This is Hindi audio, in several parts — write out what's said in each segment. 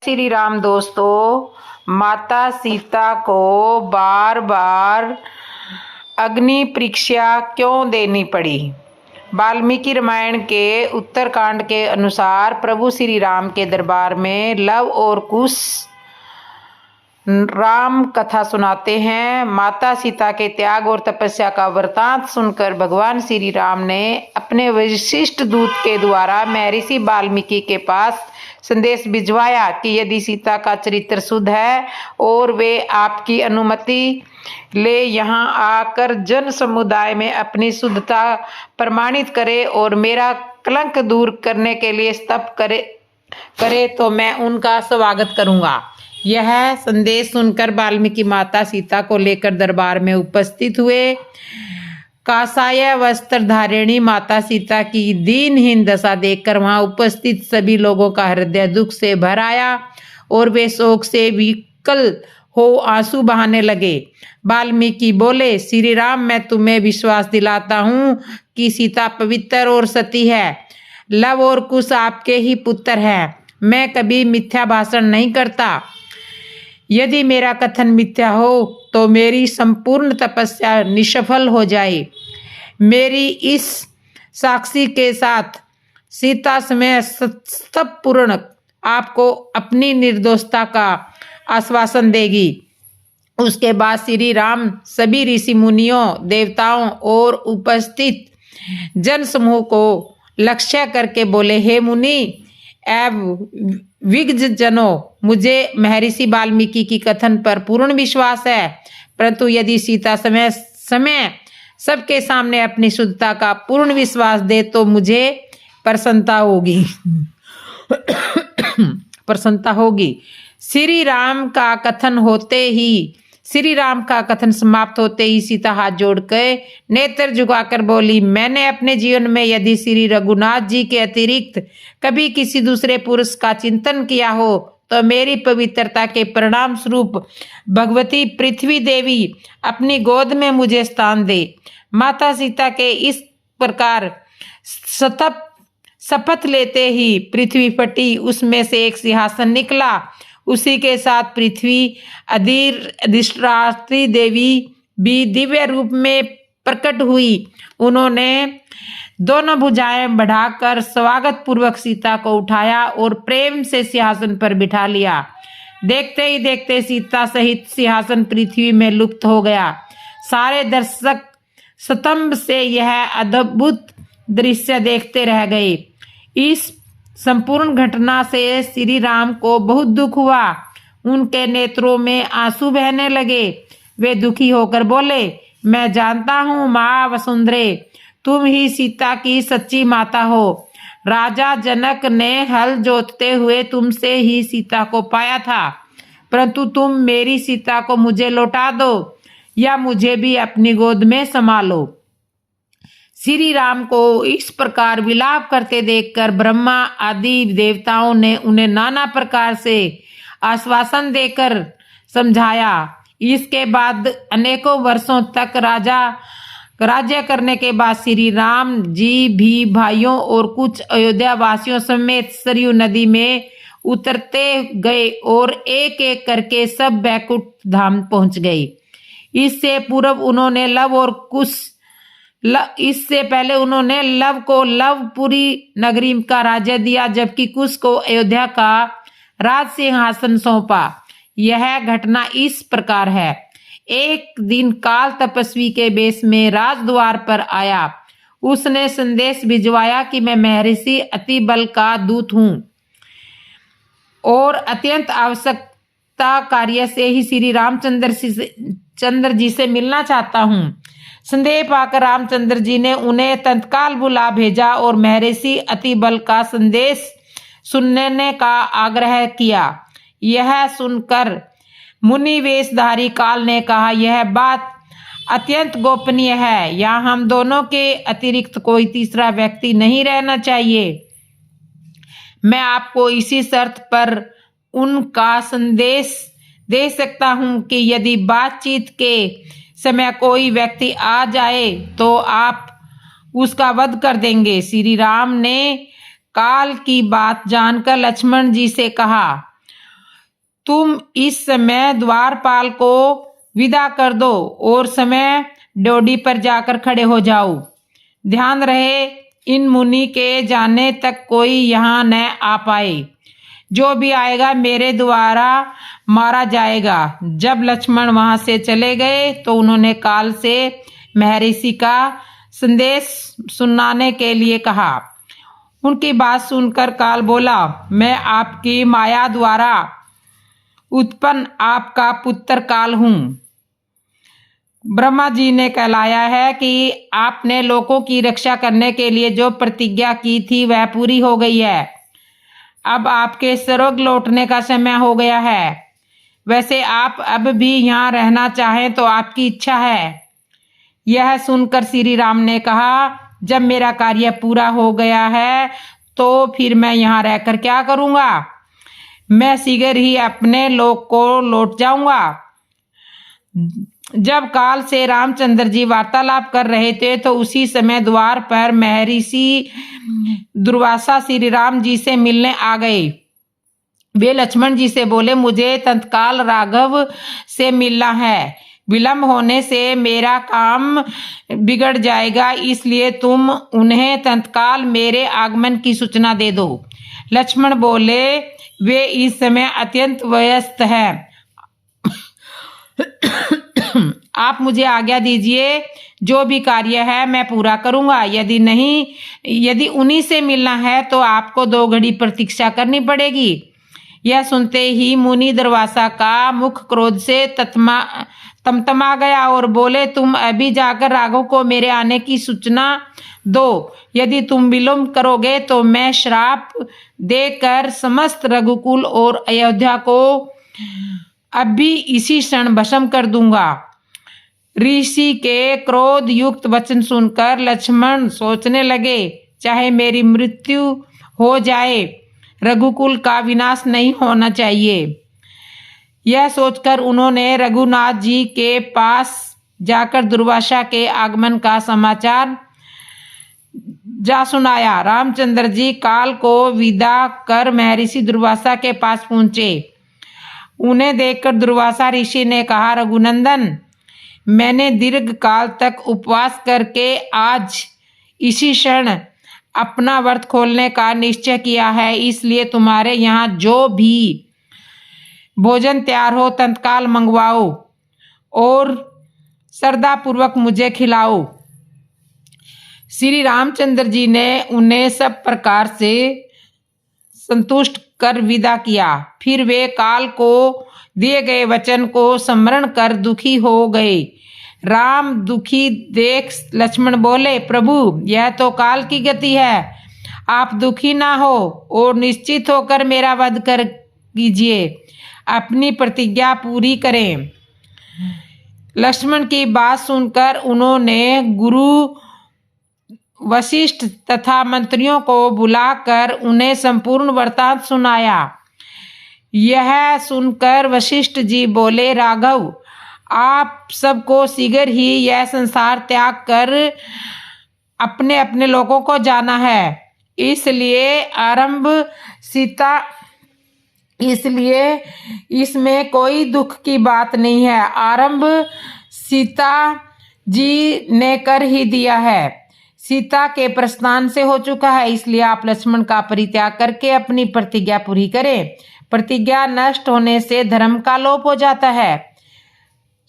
श्री राम दोस्तों, माता सीता को बार बार अग्नि परीक्षा क्यों देनी पड़ी? वाल्मीकि रामायण के उत्तरकांड के अनुसार प्रभु श्री राम के दरबार में लव और कुश राम कथा सुनाते हैं। माता सीता के त्याग और तपस्या का वृतांत सुनकर भगवान श्री राम ने अपने विशिष्ट दूत के द्वारा महर्षि वाल्मीकि के पास संदेश भिजवाया कि यदि सीता का चरित्र शुद्ध है और वे आपकी अनुमति ले यहाँ आकर जन समुदाय में अपनी शुद्धता प्रमाणित करे और मेरा कलंक दूर करने के लिए स्तप करे तो मैं उनका स्वागत करूँगा। यह संदेश सुनकर वाल्मीकि माता सीता को लेकर दरबार में उपस्थित हुए। कासाय वस्त्र धारिणी माता सीता की दीनहीन दशा देखकर वहां उपस्थित सभी लोगों का हृदय दुख से भर आया और वे शोक से विकल हो आंसू बहाने लगे। वाल्मीकि बोले, श्री राम, मैं तुम्हें विश्वास दिलाता हूँ कि सीता पवित्र और सती है। लव और कुश आपके ही पुत्र हैं। मैं कभी मिथ्या भाषण नहीं करता। यदि मेरा कथन मिथ्या हो तो मेरी संपूर्ण तपस्या निष्फल हो जाए। मेरी इस साक्षी के साथ सीता समय सब पूर्ण आपको अपनी निर्दोषता का आश्वासन देगी। उसके बाद श्री राम सभी ऋषि मुनियों, देवताओं और उपस्थित जन समूह को लक्ष्य करके बोले, हे मुनि एवं विज्ञ जनों, मुझे महर्षि वाल्मीकि की कथन पर पूर्ण विश्वास है, परंतु यदि सीता समय सबके सामने अपनी शुद्धता का पूर्ण विश्वास दे तो मुझे प्रसन्नता होगी। श्री राम का कथन समाप्त होते ही सीता हाथ जोड़कर नेत्र झुकाकर बोली, मैंने अपने जीवन में यदि श्री रघुनाथ जी के अतिरिक्त कभी किसी दूसरे पुरुष का चिंतन किया हो तो मेरी पवित्रता के परिणाम स्वरूप भगवती पृथ्वी देवी अपनी गोद में मुझे स्थान दे। माता सीता के इस प्रकार शपथ लेते ही पृथ्वी फटी, उसमें से एक सिंहासन निकला। उसी के साथ पृथ्वी अधिष्ठात्री देवी भी दिव्य रूप में प्रकट हुई। उन्होंने दोनों भुजाएं बढ़ाकर स्वागत पूर्वक सीता को उठाया और प्रेम से सिंहासन पर बिठा लिया। देखते ही देखते सीता सहित सिंहासन पृथ्वी में लुप्त हो गया। सारे दर्शक स्तंभ से यह अद्भुत दृश्य देखते रह गए। इस संपूर्ण घटना से श्री राम को बहुत दुख हुआ। उनके नेत्रों में आंसू बहने लगे। वे दुखी होकर बोले, मैं जानता हूँ माँ वसुंधरे, तुम ही सीता की सच्ची माता हो। राजा जनक ने हल जोतते हुए तुमसे ही सीता को पाया था, परंतु तुम मेरी सीता को मुझे लौटा दो या मुझे भी अपनी गोद में संभालो। श्री राम को इस प्रकार विलाप करते देखकर ब्रह्मा आदि देवताओं ने उन्हें नाना प्रकार से आश्वासन देकर समझाया। इसके बाद अनेकों वर्षों तक राज्य करने के बाद श्री राम जी भी भाइयों और कुछ अयोध्या वासियों समेत सरयू नदी में उतरते गए और एक एक करके सब बैकुंठ धाम पहुंच गए। इससे पहले उन्होंने लव को लवपुरी नगरी का राज्य दिया, जबकि कुश को अयोध्या का राज सिंहासन सौंपा। यह घटना इस प्रकार है। एक दिन काल तपस्वी के वेश में राजद्वार पर आया। उसने संदेश भिजवाया कि मैं महर्षि अति बल का दूत हूँ और अत्यंत आवश्यकता कार्य से ही श्री रामचंद्र जी से मिलना चाहता हूँ। संदेह पाकर रामचंद्र जी ने उन्हें तत्काल बुला भेजा और महर्षि अति बल का संदेश सुनने का आग्रह किया। यह सुनकर मुनि वेशधारी काल ने कहा, यह बात अत्यंत गोपनीय है। यहाँ हम दोनों के अतिरिक्त कोई तीसरा व्यक्ति नहीं रहना चाहिए। मैं आपको इसी शर्त पर उनका संदेश दे सकता हूँ कि यदि बातचीत के समय कोई व्यक्ति आ जाए तो आप उसका वध कर देंगे। श्री राम ने काल की बात जानकर लक्ष्मण जी से कहा, तुम इस समय द्वारपाल को विदा कर दो और समय ड्योढ़ी पर जाकर खड़े हो जाओ। ध्यान रहे इन मुनि के जाने तक कोई यहाँ न आ पाए। जो भी आएगा मेरे द्वारा मारा जाएगा। जब लक्ष्मण वहां से चले गए तो उन्होंने काल से महर्षि का संदेश सुनाने के लिए कहा। उनकी बात सुनकर काल बोला, मैं आपकी माया द्वारा उत्पन्न आपका पुत्र काल हूं। ब्रह्मा जी ने कहलाया है कि आपने लोगों की रक्षा करने के लिए जो प्रतिज्ञा की थी वह पूरी हो गई है। अब आपके स्वर्ग लौटने का समय हो गया है। वैसे आप अब भी यहाँ रहना चाहें तो आपकी इच्छा है। यह सुनकर श्री राम ने कहा, जब मेरा कार्य पूरा हो गया है तो फिर मैं यहाँ रहकर क्या करूँगा। मैं शीघ्र ही अपने लोक को लौट जाऊंगा। जब काल से रामचंद्र जी वार्तालाप कर रहे थे तो उसी समय द्वार पर महर्षि दुर्वासा श्री राम जी से मिलने आ गए। वे लक्ष्मण जी से बोले, मुझे तत्काल राघव से मिलना है। विलंब होने से मेरा काम बिगड़ जाएगा, इसलिए तुम उन्हें तत्काल मेरे आगमन की सूचना दे दो। लक्ष्मण बोले, वे इस समय अत्यंत व्यस्त हैं। आप मुझे आज्ञा दीजिए, जो भी कार्य है मैं पूरा करूंगा। यदि उन्हीं से मिलना है तो आपको 2 घड़ी प्रतीक्षा करनी पड़ेगी। यह सुनते ही मुनि दुर्वासा का मुख क्रोध से तमतमा गया और बोले, तुम अभी जाकर राघव को मेरे आने की सूचना दो। यदि तुम विलंब करोगे तो मैं श्राप देकर समस्त रघुकुल और अयोध्या को अभी इसी क्षण भस्म कर दूंगा। ऋषि के क्रोध युक्त वचन सुनकर लक्ष्मण सोचने लगे, चाहे मेरी मृत्यु हो जाए, रघुकुल का विनाश नहीं होना चाहिए। यह सोचकर उन्होंने रघुनाथ जी के पास जाकर दुर्वासा के आगमन का समाचार जा सुनाया। रामचंद्र जी काल को विदा कर महर्षि दुर्वासा के पास पहुंचे। उन्हें देखकर दुर्वासा ऋषि ने कहा, रघुनंदन, मैंने दीर्घ काल तक उपवास करके आज इसी क्षण अपना व्रत खोलने का निश्चय किया है, इसलिए तुम्हारे यहाँ जो भी भोजन तैयार हो तत्काल मंगवाओ और श्रद्धापूर्वक मुझे खिलाओ। श्री रामचंद्र जी ने उन्हें सब प्रकार से संतुष्ट कर विदा किया। फिर वे काल को दिए गए वचन को स्मरण कर दुखी हो गए। राम दुखी देख लक्ष्मण बोले, प्रभु, यह तो काल की गति है। आप दुखी ना हो और निश्चित होकर मेरा वध कर कीजिए, अपनी प्रतिज्ञा पूरी करें। लक्ष्मण की बात सुनकर उन्होंने गुरु वशिष्ठ तथा मंत्रियों को बुलाकर उन्हें संपूर्ण वृत्तांत सुनाया। यह सुनकर वशिष्ठ जी बोले, राघव, आप सबको शीघ्र ही यह संसार त्याग कर अपने अपने लोगों को जाना है। इसलिए इसमें कोई दुख की बात नहीं है। आरंभ सीता जी ने कर ही दिया है। सीता के प्रस्थान से हो चुका है, इसलिए आप लक्ष्मण का परित्याग करके अपनी प्रतिज्ञा पूरी करें। प्रतिज्ञा नष्ट होने से धर्म का लोप हो जाता है।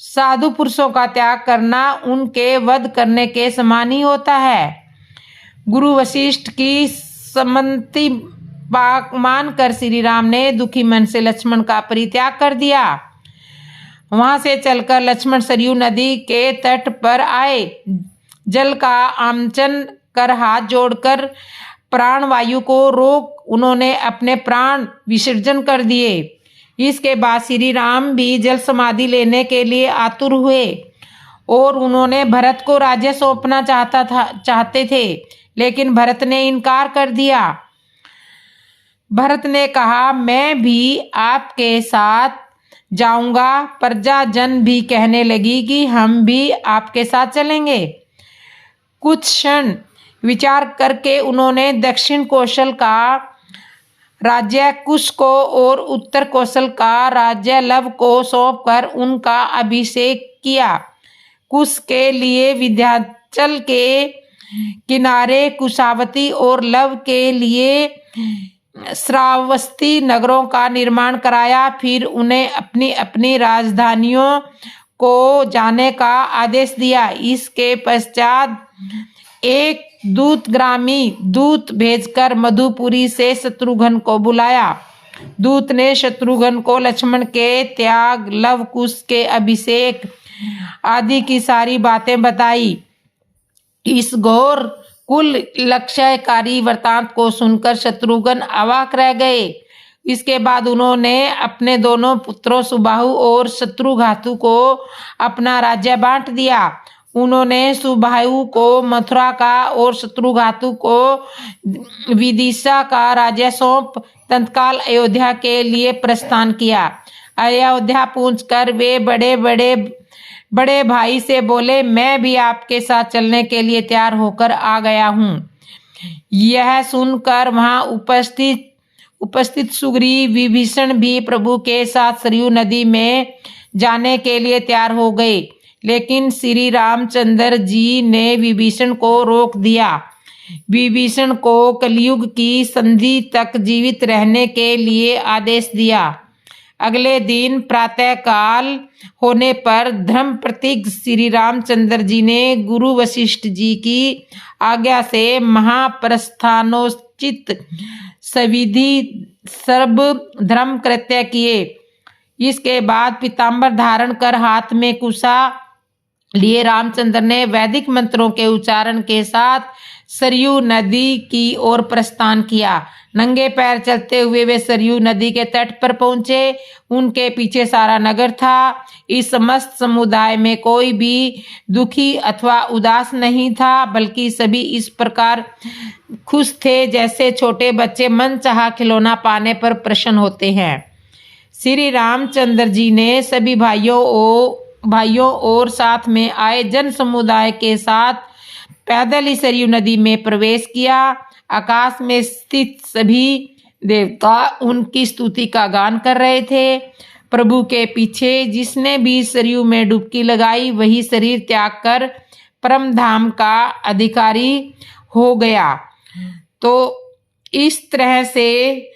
साधु पुरुषों का त्याग करना उनके वध करने के समान ही होता है। गुरु वशिष्ठ की सम्मति मानकर श्री राम ने दुखी मन से लक्ष्मण का परित्याग कर दिया। वहां से चलकर लक्ष्मण सरयू नदी के तट पर आए। जल का आमंत्रण कर हाथ जोड़कर प्राण वायु को रोक उन्होंने अपने प्राण विसर्जन कर दिए। इसके बाद श्री राम भी जल समाधि लेने के लिए आतुर हुए और उन्होंने भरत को राज्य सौंपना चाहते थे, लेकिन भरत ने इनकार कर दिया। भरत ने कहा, मैं भी आपके साथ जाऊंगा। प्रजा जन भी कहने लगी कि हम भी आपके साथ चलेंगे। कुछ क्षण विचार करके उन्होंने दक्षिण कौशल का राज्य कुश को और उत्तर कौशल का राज्य लव को सौंपकर उनका अभिषेक किया। कुश के लिए विंध्याचल के किनारे कुशावती और लव के लिए श्रावस्ती नगरों का निर्माण कराया। फिर उन्हें अपनी अपनी राजधानियों को जाने का आदेश दिया। इसके पश्चात एक दूतगामी दूत भेजकर मधुपुरी से शत्रुघ्न को बुलाया। दूत ने शत्रुघ्न को लक्ष्मण के त्याग, लव कुश के अभिषेक आदि की सारी बातें बताई। इस घोर कुल लक्ष्यकारी वृतांत को सुनकर शत्रुघ्न अवाक रह गए। इसके बाद उन्होंने अपने दोनों पुत्रों सुबाहु और शत्रुघातु को अपना राज्य बांट दिया। उन्होंने सुबाहु को मथुरा का और शत्रुघातु को विदिशा का राज्य सौंप तत्काल अयोध्या के लिए प्रस्थान किया। अयोध्या पहुंचकर वे बड़े भाई से बोले, मैं भी आपके साथ चलने के लिए तैयार होकर आ गया हूँ। यह सुनकर वहां उपस्थित सुग्रीव, विभीषण भी प्रभु के साथ सरयू नदी में जाने के लिए तैयार हो गए, लेकिन श्री रामचंद्र जी ने विभीषण को रोक दिया। विभीषण को कलयुग की संधि तक जीवित रहने के लिए आदेश दिया। अगले दिन प्रातः काल होने पर धर्म प्रतीक श्री रामचंद्र जी ने गुरु वशिष्ठ जी की आज्ञा से महाप्रस्थानोचित सविधि सर्व धर्म कृत्य किए। इसके बाद पीताम्बर धारण कर हाथ में कुशा लिए रामचंद्र ने वैदिक मंत्रों के उच्चारण के साथ सरयू नदी की ओर प्रस्थान किया। नंगे पैर चलते हुए वे सरयू नदी के तट पर पहुंचे। उनके पीछे सारा नगर था। इस समस्त समुदाय में कोई भी दुखी अथवा उदास नहीं था, बल्कि सभी इस प्रकार खुश थे जैसे छोटे बच्चे मनचाहा खिलौना पाने पर प्रसन्न होते हैं। श्री रामचंद्र जी ने सभी भाइयों और साथ में आए जन समुदाय के साथ पैदल ही सरयू नदी में प्रवेश किया। आकाश में स्थित सभी देवता उनकी स्तुति का गान कर रहे थे। प्रभु के पीछे जिसने भी सरयू में डुबकी लगाई वही शरीर त्याग कर परम धाम का अधिकारी हो गया। तो इस तरह से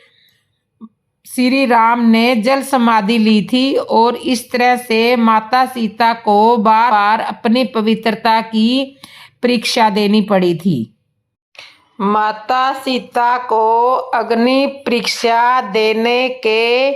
श्री राम ने जल समाधि ली थी और इस तरह से माता सीता को बार बार अपनी पवित्रता की परीक्षा देनी पड़ी थी। माता सीता को अग्नि परीक्षा देने के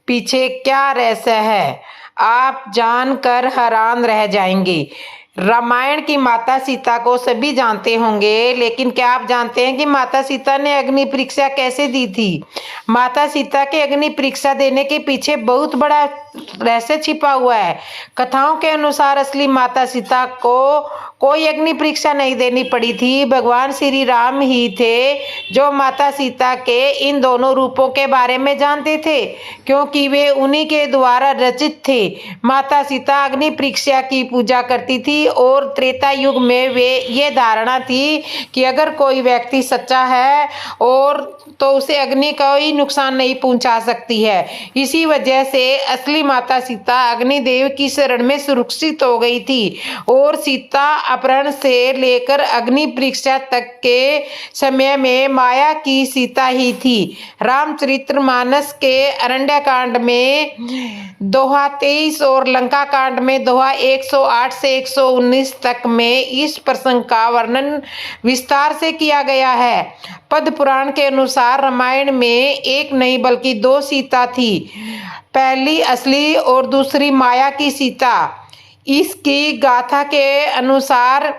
पीछे क्या रहस्य है, आप जानकर हैरान रह जाएंगे। रामायण की माता सीता को सभी जानते होंगे, लेकिन क्या आप जानते हैं कि माता सीता ने अग्नि परीक्षा कैसे दी थी? माता सीता के अग्नि परीक्षा देने के पीछे बहुत बड़ा रहस्य छिपा हुआ है। कथाओं के अनुसार असली माता सीता को कोई अग्नि परीक्षा नहीं देनी पड़ी थी। भगवान श्री राम ही थे जो माता सीता के इन दोनों रूपों के बारे में जानते थे, क्योंकि वे उन्हीं के द्वारा रचित थे। माता सीता अग्नि परीक्षा की पूजा करती थी और त्रेता युग में वे ये धारणा थी कि अगर कोई व्यक्ति सच्चा है और तो उसे अग्नि कोई नुकसान नहीं पहुंचा सकती है। इसी वजह से असली माता सीता अग्निदेव की शरण में सुरक्षित हो गई थी और सीता अपहरण से लेकर अग्नि परीक्षा तक के समय में माया की सीता ही थी। रामचरितमानस के अरण्य कांड में दोहा 23 और लंका कांड में दोहा 108 से 119 तक में इस प्रसंग का वर्णन विस्तार से किया गया है। पद्म पुराण के अनुसार रामायण में एक नहीं बल्कि 2 सीता थी, पहली असली और दूसरी माया की सीता। इसकी गाथा के अनुसार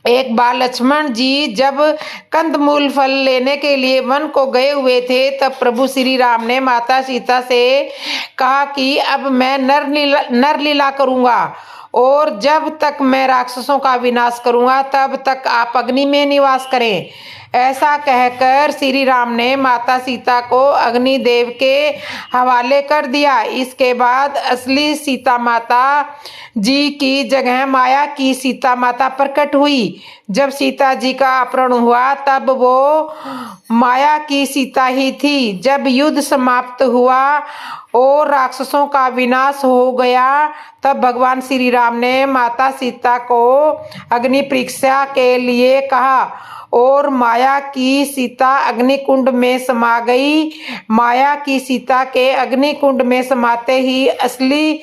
एक बार लक्ष्मण जी जब कंदमूल फल लेने के लिए वन को गए हुए थे, तब प्रभु श्री राम ने माता सीता से कहा कि अब मैं नर लीला करूंगा और जब तक मैं राक्षसों का विनाश करूंगा तब तक आप अग्नि में निवास करें। ऐसा कहकर श्री राम ने माता सीता को अग्निदेव के हवाले कर दिया। इसके बाद असली सीता माता जी की जगह माया की सीता माता प्रकट हुई। जब सीता जी का अपहरण हुआ तब वो माया की सीता ही थी। जब युद्ध समाप्त हुआ और राक्षसों का विनाश हो गया तब भगवान श्री राम ने माता सीता को अग्नि परीक्षा के लिए कहा और माया की सीता अग्निकुंड में समा गई। माया की सीता के अग्निकुंड में समाते ही असली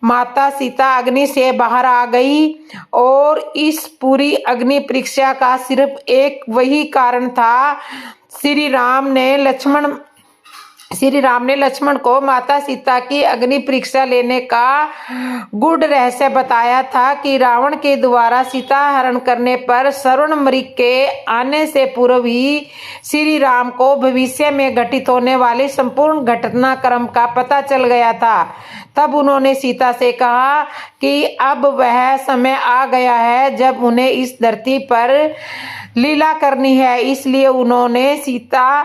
माता सीता अग्नि से बाहर आ गई। और इस पूरी अग्नि परीक्षा का सिर्फ एक वही कारण था। श्री राम ने लक्ष्मण को माता सीता की अग्नि परीक्षा लेने का गूढ़ रहस्य बताया था कि रावण के द्वारा सीता हरण करने पर श्रवण मृग के आने से पूर्व ही श्री राम को भविष्य में घटित होने वाली संपूर्ण घटनाक्रम का पता चल गया था। तब उन्होंने सीता से कहा कि अब वह समय आ गया है जब उन्हें इस धरती पर लीला करनी है। इसलिए उन्होंने सीता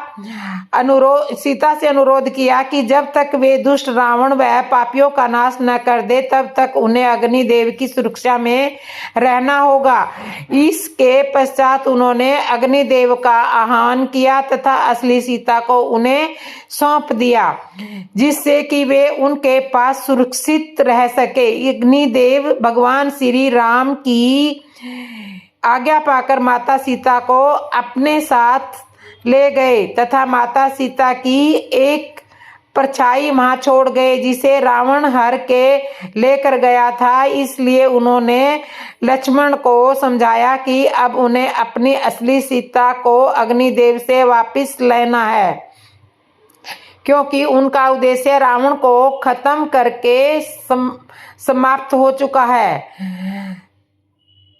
से अनुरोध किया कि जब तक वे दुष्ट रावण व पापियों का नाश न कर दे तब तक उन्हें अग्निदेव की सुरक्षा में रहना होगा। इसके पश्चात उन्होंने अग्निदेव का आह्वान किया तथा असली सीता को उन्हें सौंप दिया जिससे कि वे उनके पास सुरक्षित रह सके। अग्निदेव भगवान श्री राम की आज्ञा पाकर माता सीता को अपने साथ ले गए तथा माता सीता की एक परछाई वहां छोड़ गए जिसे रावण हर के लेकर गया था। इसलिए उन्होंने लक्ष्मण को समझाया कि अब उन्हें अपनी असली सीता को अग्निदेव से वापस लेना है क्योंकि उनका उद्देश्य रावण को खत्म करके समाप्त हो चुका है।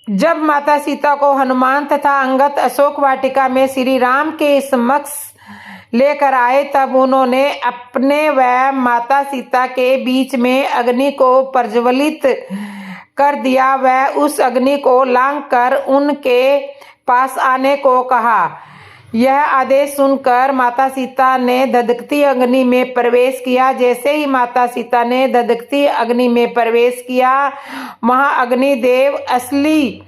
जब माता सीता को हनुमान तथा अंगद अशोक वाटिका में श्री राम के समक्ष लेकर आए तब उन्होंने अपने व माता सीता के बीच में अग्नि को प्रज्वलित कर दिया। वह उस अग्नि को लांघ कर उनके पास आने को कहा। यह आदेश सुनकर माता सीता ने धधकती अग्नि में प्रवेश किया। जैसे ही माता सीता ने धधकती अग्नि में प्रवेश किया वहां अग्निदेव असली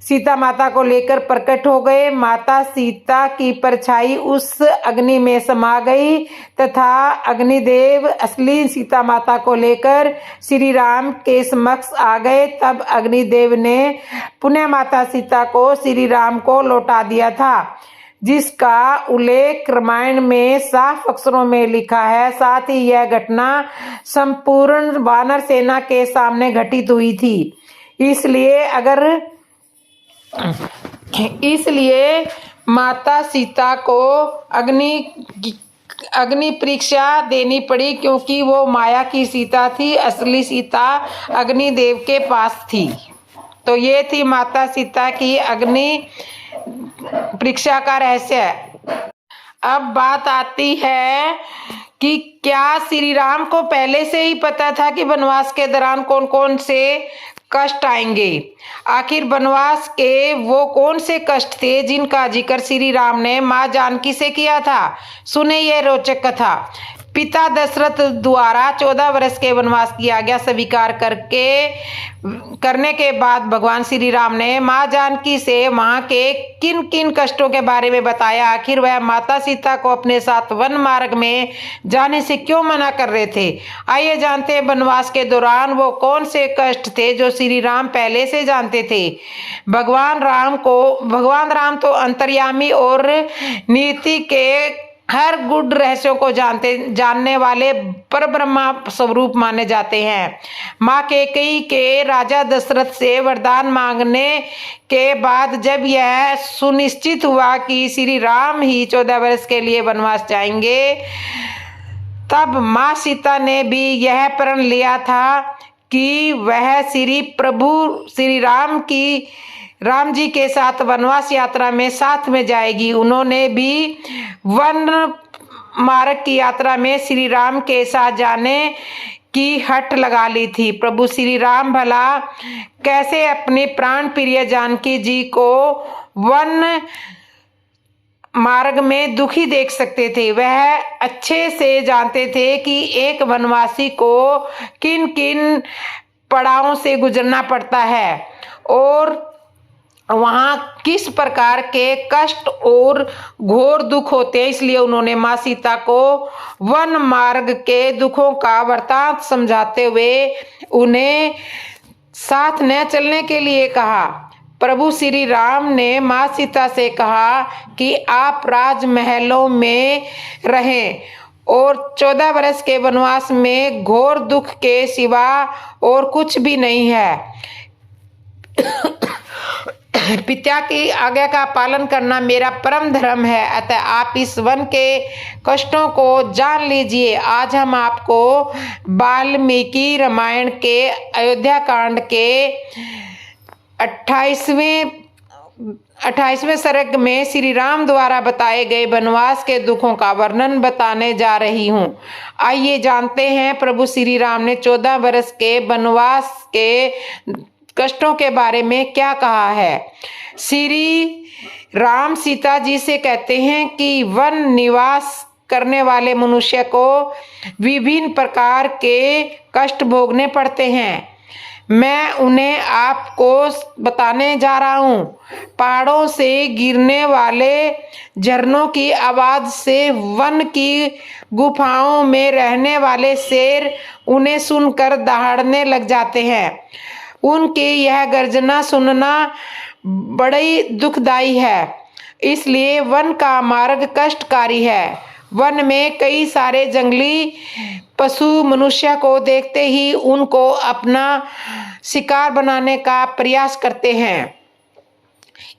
सीता माता को लेकर प्रकट हो गए। माता सीता की परछाई उस अग्नि में समा गई तथा अग्निदेव असली सीता माता को लेकर श्री राम के समक्ष आ गए। तब अग्निदेव ने पुनः माता सीता को श्री राम को लौटा दिया था जिसका उल्लेख रामायण में साफ अक्षरों में लिखा है। साथ ही यह घटना संपूर्ण वानर सेना के सामने घटित हुई थी। इसलिए माता सीता को अग्नि परीक्षा देनी पड़ी क्योंकि वो माया की सीता थी। असली सीता अग्निदेव के पास थी। तो ये थी माता सीता की अग्नि परीक्षा का रहस्य। अब बात आती है कि क्या श्री राम को पहले से ही पता था कि वनवास के दौरान कौन कौन से कष्ट आएंगे। आखिर वनवास के वो कौन से कष्ट थे जिनका जिक्र श्री राम ने माँ जानकी से किया था। सुने ये रोचक कथा। पिता दशरथ द्वारा 14 वर्ष के वनवास की आज्ञा स्वीकार करने के बाद भगवान श्री राम ने माँ जानकी से वहां के किन किन कष्टों के बारे में बताया। आखिर वह माता सीता को अपने साथ वन मार्ग में जाने से क्यों मना कर रहे थे। आइए जानते हैं वनवास के दौरान वो कौन से कष्ट थे जो श्री राम पहले से जानते थे। भगवान राम तो अंतर्यामी और नीति के हर गुड़ रहस्यों को जानने वाले परब्रह्मा स्वरूप माने जाते हैं। माँ कैकेयी के राजा दशरथ से वरदान मांगने के बाद जब यह सुनिश्चित हुआ कि श्री राम ही 14 वर्ष के लिए वनवास जाएंगे तब माँ सीता ने भी यह प्रण लिया था कि वह श्री राम जी के साथ वनवास यात्रा में साथ में जाएगी। उन्होंने भी वन मार्ग की यात्रा में श्री राम के साथ जाने की हट लगा ली थी। प्रभु श्री राम भला कैसे अपनी प्राण प्रिय जानकी जी को वन मार्ग में दुखी देख सकते थे। वह अच्छे से जानते थे कि एक वनवासी को किन किन पड़ावों से गुजरना पड़ता है और वहां किस प्रकार के कष्ट और घोर दुख होते हैं। इसलिए उन्होंने माँ सीता को वन मार्ग के दुखों का वृतांत समझाते हुए उन्हें साथ न चलने के लिए कहा। प्रभु श्री राम ने माँ सीता से कहा कि आप राजमहलों में रहें और 14 वर्ष के वनवास में घोर दुख के सिवा और कुछ भी नहीं है। पिता की आज्ञा का पालन करना मेरा परम धर्म है, अतः आप इस वन के कष्टों को जान लीजिए। आज हम आपको वाल्मीकि रामायण के अयोध्या कांड के 28वें सर्ग में श्री राम द्वारा बताए गए वनवास के दुखों का वर्णन बताने जा रही हूँ। आइए जानते हैं प्रभु श्री राम ने 14 वर्ष के वनवास के कष्टों के बारे में क्या कहा है। श्री राम सीता जी से कहते हैं कि वन निवास करने वाले मनुष्य को विभिन्न प्रकार के कष्ट भोगने पड़ते हैं। मैं उन्हें आपको बताने जा रहा हूँ। पहाड़ों से गिरने वाले झरनों की आवाज से वन की गुफाओं में रहने वाले शेर उन्हें सुनकर दहाड़ने लग जाते हैं। उनकी यह गर्जना सुनना बड़ी दुखदाई है, इसलिए वन का मार्ग कष्टकारी है। वन में कई सारे जंगली पशु मनुष्य को देखते ही उनको अपना शिकार बनाने का प्रयास करते हैं,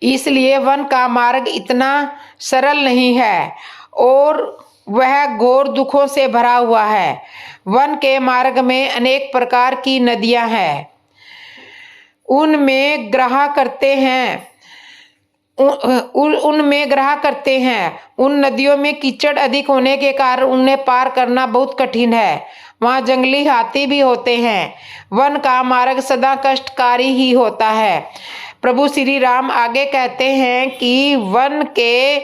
इसलिए वन का मार्ग इतना सरल नहीं है और वह घोर दुखों से भरा हुआ है। वन के मार्ग में अनेक प्रकार की नदियां हैं, उनमें ग्रह करते हैं। उन नदियों में कीचड़ अधिक होने के कारण उन्हें पार करना बहुत कठिन है। वहाँ जंगली हाथी भी होते हैं। वन का मार्ग सदा कष्टकारी ही होता है। प्रभु श्री राम आगे कहते हैं कि वन के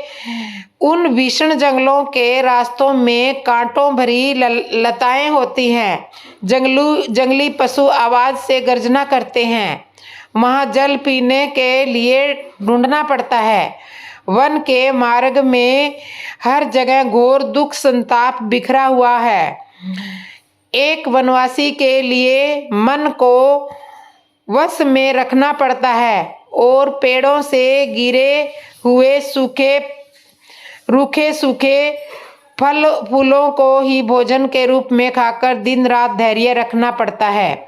उन भीषण जंगलों के रास्तों में कांटों भरी लताएं होती हैं। जंगली पशु आवाज से गर्जना करते हैं। वहाँ जल पीने के लिए ढूंढना पड़ता है। वन के मार्ग में हर जगह घोर दुख संताप बिखरा हुआ है। एक वनवासी के लिए मन को वश में रखना पड़ता है और पेड़ों से गिरे हुए रूखे सूखे फल फूलों को ही भोजन के रूप में खाकर दिन रात धैर्य रखना पड़ता है।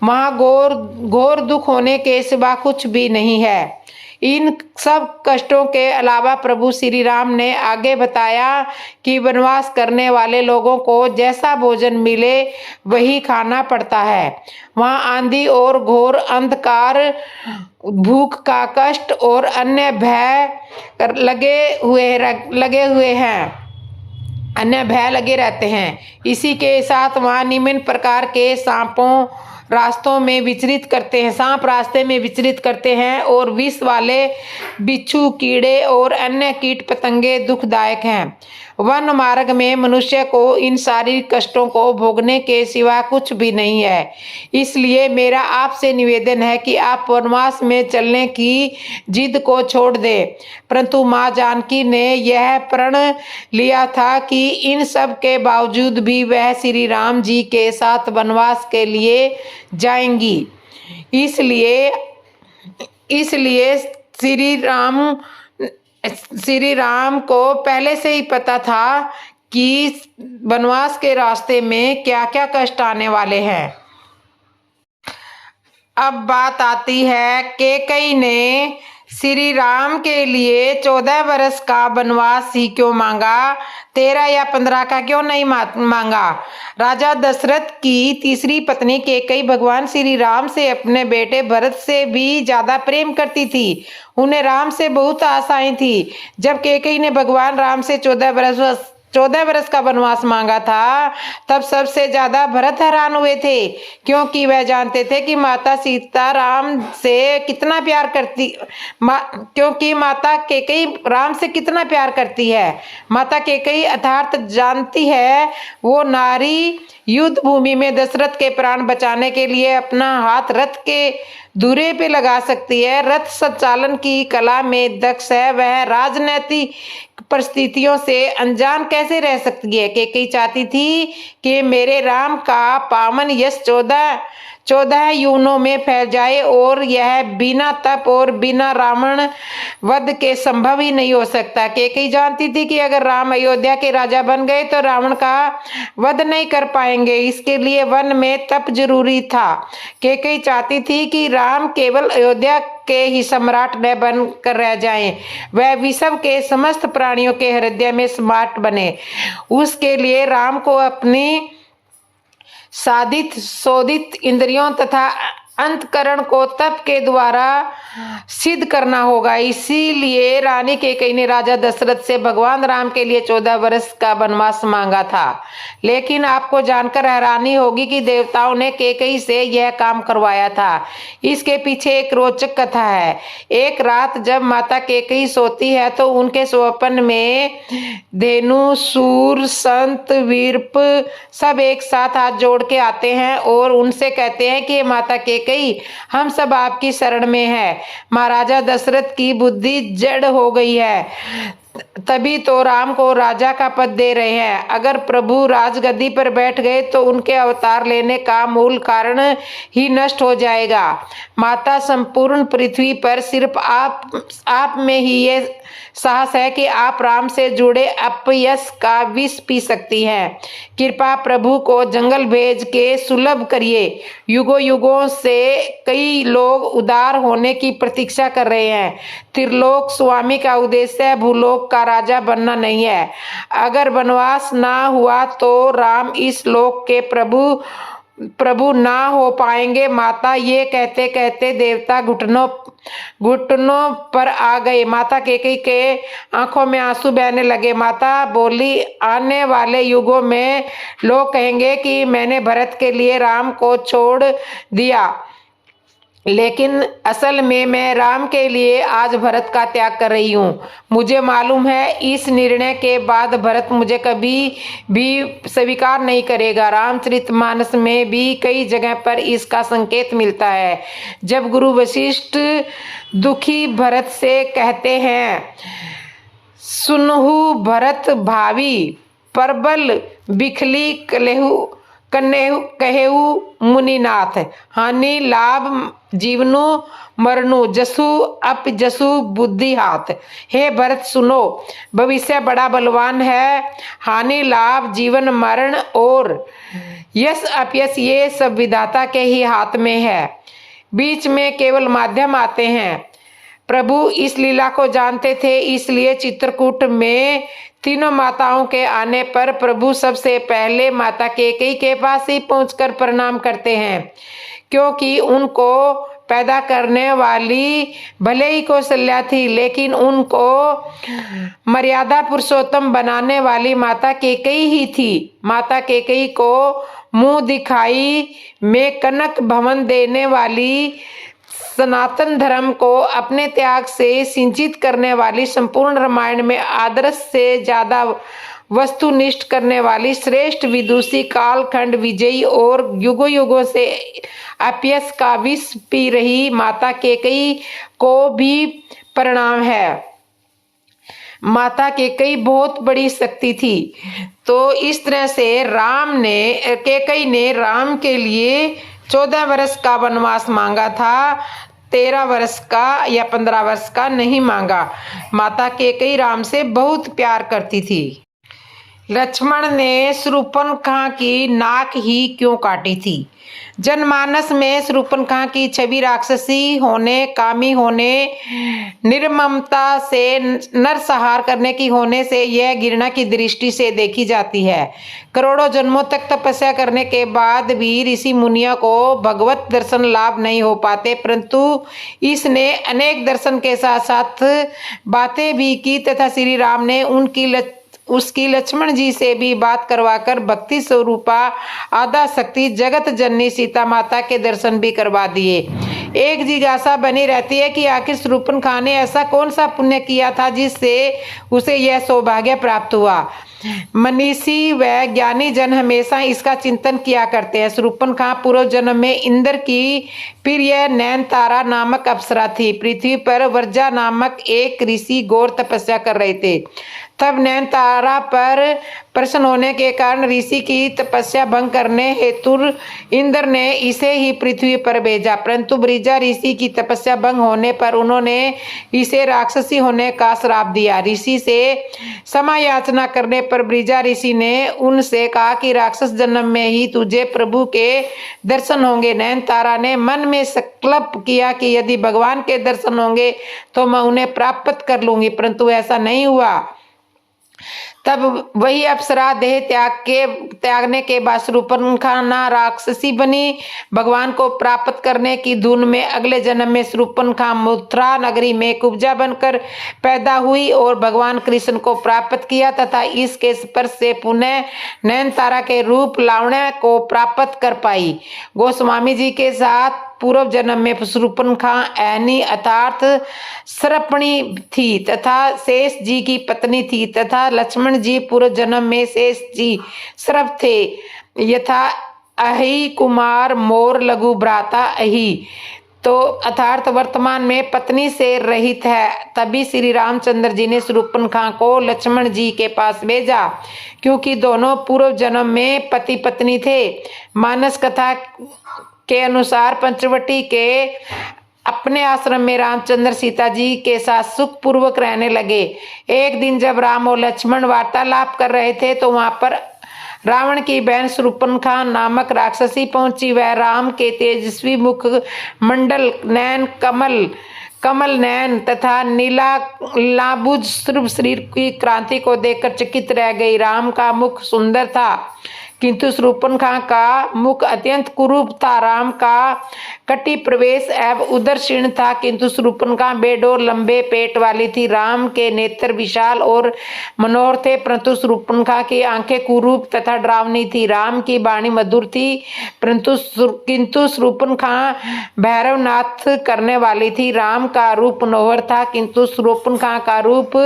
वहाँ घोर दुख होने के सिवा कुछ भी नहीं है। इन सब कष्टों के अलावा प्रभु श्री राम ने आगे बताया कि वनवास करने वाले लोगों को जैसा भोजन मिले वही खाना पड़ता है। वहाँ आंधी और घोर अंधकार, भूख का कष्ट और अन्य भय लगे रहते हैं। इसी के साथ वहाँ निम्न प्रकार के सांप रास्ते में विचरित करते हैं और विष वाले बिच्छू, कीड़े और अन्य कीट पतंगे दुखदायक हैं। वन मार्ग में मनुष्य को इन सारी कष्टों को भोगने के सिवा कुछ भी नहीं है। इसलिए मेरा आपसे निवेदन है कि आप वनवास में चलने की जिद को छोड़ दें। परंतु माँ जानकी ने यह प्रण लिया था कि इन सब के बावजूद भी वह श्री राम जी के साथ वनवास के लिए जाएंगी। इसलिए श्री राम को पहले से ही पता था कि वनवास के रास्ते में क्या क्या कष्ट आने वाले हैं। अब बात आती है कैकेयी ने श्री राम के लिए 14 वर्ष का वनवास ही क्यों मांगा, 13 या 15 का क्यों नहीं मांगा। राजा दशरथ की तीसरी पत्नी कैकेयी भगवान श्री राम से अपने बेटे भरत से भी ज्यादा प्रेम करती थी। उन्हें राम से बहुत आशाएं थी। जब कैकेयी ने भगवान राम से 14 वर्ष 14 वर्ष का वनवास मांगा था, तब सबसे ज्यादा भरत हैरान हुए थे, क्योंकि वह जानते थे कि माता सीता राम से कितना प्यार करती क्योंकि माता कैकेयी राम से कितना प्यार करती है। माता कैकेयी अर्थात जानती है वो नारी युद्ध भूमि में दशरथ के प्राण बचाने के लिए अपना हाथ रथ के धुरे पे लगा सकती है। रथ संचालन की कला में दक्ष है, वह राजनैतिक परिस्थितियों से अनजान कैसे रह सकती है। कैकेयी चाहती थी कि मेरे राम का पावन यश 14 यूनों में फैल जाए, और यह बिना तप और बिना रावण वध के संभव ही नहीं हो सकता। कैकेयी जानती थी कि अगर राम अयोध्या के राजा बन गए तो रावण का वध नहीं कर पाएंगे, इसके लिए वन में तप जरूरी था। कैकेयी चाहती थी कि राम केवल अयोध्या के ही सम्राट न बन कर रह जाएं, वह विश्व के समस्त प्राणियों के हृदय में सम्राट बने। उसके लिए राम को अपनी साधित शोधित इंद्रियों तथा अंतकरण को तप के द्वारा सिद्ध करना होगा। इसीलिए रानी कैकेयी ने राजा दशरथ से भगवान राम के लिए 14 वर्ष का वनवास मांगा था। लेकिन आपको जानकर हैरानी होगी कि देवताओं ने कैकेयी से यह काम करवाया था। इसके पीछे एक रोचक कथा है। एक रात जब माता कैकेयी सोती है तो उनके स्वप्न में धेनु, सूर, संत, वीरप सब एक साथ हाथ जोड़ के आते हैं और उनसे कहते हैं कि माता कैकेयी हम सब आपकी शरण में है। महाराजा दशरथ की बुद्धि जड़ हो गई है, तभी तो राम को राजा का पद दे रहे हैं। अगर प्रभु राजगद्दी पर बैठ गए तो उनके अवतार लेने का मूल कारण ही नष्ट हो जाएगा। माता, संपूर्ण पृथ्वी पर सिर्फ आप में ही ये साहस है कि आप राम से जुड़े अपयश का विष पी सकती हैं। कृपा प्रभु को जंगल भेज के सुलभ करिए। युगों युगों से कई लोग उदार होने की प्रतीक्षा कर रहे हैं। त्रिलोक स्वामी का उद्देश्य भूलोक का राजा बनना नहीं है। अगर वनवास ना हुआ तो राम इस लोक के प्रभु ना हो पाएंगे। माता ये कहते कहते देवता घुटनों पर आ गए। माता कैकेयी के आंखों में आंसू बहने लगे। माता बोली, आने वाले युगों में लोग कहेंगे कि मैंने भरत के लिए राम को छोड़ दिया, लेकिन असल में मैं राम के लिए आज भरत का त्याग कर रही हूँ। मुझे मालूम है इस निर्णय के बाद भरत मुझे कभी भी स्वीकार नहीं करेगा। रामचरितमानस में भी कई जगह पर इसका संकेत मिलता है। जब गुरु वशिष्ठ दुखी भरत से कहते हैं, सुनहु भरत भावी परबल बिखली कहेहु मुनिनाथ, हानि लाभ जीवनु मरनु जसु अप जसु बुद्धि हाथ। हे भरत सुनो, भविष्य बड़ा बलवान है। हानि लाभ जीवन मरण और यश अपयश ये सब विधाता के ही हाथ में है, बीच में केवल माध्यम आते हैं। प्रभु इस लीला को जानते थे, इसलिए चित्रकूट में तीनों माताओं के आने पर प्रभु सबसे पहले माता कैकेयी के पास ही पहुंचकर प्रणाम करते हैं, क्योंकि उनको पैदा करने वाली भले ही कौशल्या थी, लेकिन उनको मर्यादा पुरुषोत्तम बनाने वाली माता कैकेयी ही थी। माता कैकेयी को मुंह दिखाई में कनक भवन देने वाली, सनातन धर्म को अपने त्याग से सिंचित करने वाली, संपूर्ण रामायण में आदर्श से ज्यादा वस्तुनिष्ठ करने वाली श्रेष्ठ विदुषी, कालखंड विजयी और युगों युगों से अपयश का विष पी रही माता कैकेयी को भी प्रणाम है। माता कैकेयी बहुत बड़ी शक्ति थी। तो इस तरह से कैकेयी ने राम के लिए 14 वर्ष का वनवास मांगा था, 13 वर्ष का या 15 वर्ष का नहीं मांगा। माता कैकेयी राम से बहुत प्यार करती थी। लक्ष्मण ने शूर्पणखा की नाक ही क्यों काटी थी? जनमानस में शूर्पणखा की छवि राक्षसी होने, कामी होने, निर्ममता से नरसंहार करने की होने से यह घृणा की दृष्टि से देखी जाती है। करोड़ों जन्मों तक तपस्या करने के बाद भी ऋषि मुनियों को भगवत दर्शन लाभ नहीं हो पाते, परंतु इसने अनेक दर्शन के साथ साथ बातें भी की तथा श्री राम ने उसकी लक्ष्मण जी से भी बात करवाकर भक्ति स्वरूपा आद्या शक्ति जगत जननी सीता माता के दर्शन भी करवा दिए। एक जिज्ञासा बनी रहती है कि आखिर शूर्पणखा ने ऐसा कौन सा पुण्य किया था जिससे उसे यह सौभाग्य प्राप्त हुआ। मनीषी व ज्ञानी जन हमेशा इसका चिंतन किया करते हैं। शूर्पणखा पूर्व जन्म में इंद्र की प्रिय नैनतारा नामक अप्सरा थी। पृथ्वी पर वर्जा नामक एक ऋषि घोर तपस्या कर रहे थे। तब नैनतारा पर प्रसन्न होने के कारण ऋषि की तपस्या भंग करने हेतु इंद्र ने इसे ही पृथ्वी पर भेजा, परंतु ब्रिजा ऋषि की तपस्या भंग होने पर उन्होंने इसे राक्षसी होने का श्राप दिया। ऋषि से क्षमा याचना करने पर ब्रिजा ऋषि ने उनसे कहा कि राक्षस जन्म में ही तुझे प्रभु के दर्शन होंगे। नैनतारा ने मन में संकल्प किया कि यदि भगवान के दर्शन होंगे तो मैं उन्हें प्राप्त कर लूंगी, परंतु ऐसा नहीं हुआ। तब वही अप्सरा देह त्यागने के बाद शूर्पणखा राक्षसी बनी। भगवान को प्राप्त करने की धुन में अगले जन्म में शूर्पणखा मथुरा नगरी में कुब्जा बनकर पैदा हुई और भगवान कृष्ण को प्राप्त किया तथा इसके स्पर्श से पुनः नैनतारा के रूप लावण्य को प्राप्त कर पाई। गोस्वामी जी के साथ पूर्व जन्म में शूर्पणखा ऐनी अर्थात सर्पणी थी तथा शेष जी की पत्नी थी तथा लक्ष्मण जी पूर्व जन्म में शेष जी सर्प थे। यथा अहि कुमार मोर लघु भ्राता अहि, तो अर्थात वर्तमान में पत्नी से रहित है। तभी श्री रामचंद्र जी ने शूर्पणखा को लक्ष्मण जी के पास भेजा, क्योंकि दोनों पूर्व जन्म में पति पत्नी थे। मानस कथा के अनुसार पंचवटी के अपने आश्रम में रामचंद्र सीता जी के साथ सुख पूर्वक रहने लगे। एक दिन जब राम और लक्ष्मण वार्तालाप कर रहे थे तो वहां पर रावण की बहन शूर्पणखा नामक राक्षसी पहुंची। वह राम के तेजस्वी मुख मंडल नैन कमल नैन तथा नीला लाबुज शरीर की क्रांति को देखकर चकित रह गई। राम का मुख सुंदर था किंतु शूर्पणखा का मुख अत्यंत कुरूप था। राम का कटी प्रवेश एवं उदर शीर्ण था किंतु शूर्पणखा बेडोर लंबे पेट वाली थी। राम के नेत्र विशाल और मनोहर थे परंतु शूर्पणखा की आंखें कुरूप तथा डरावनी थी। राम की वाणी मधुर थी किंतु शूर्पणखा भैरवनाथ करने वाली थी। राम का रूप मनोहर था किंतु शूर्पणखा का रूप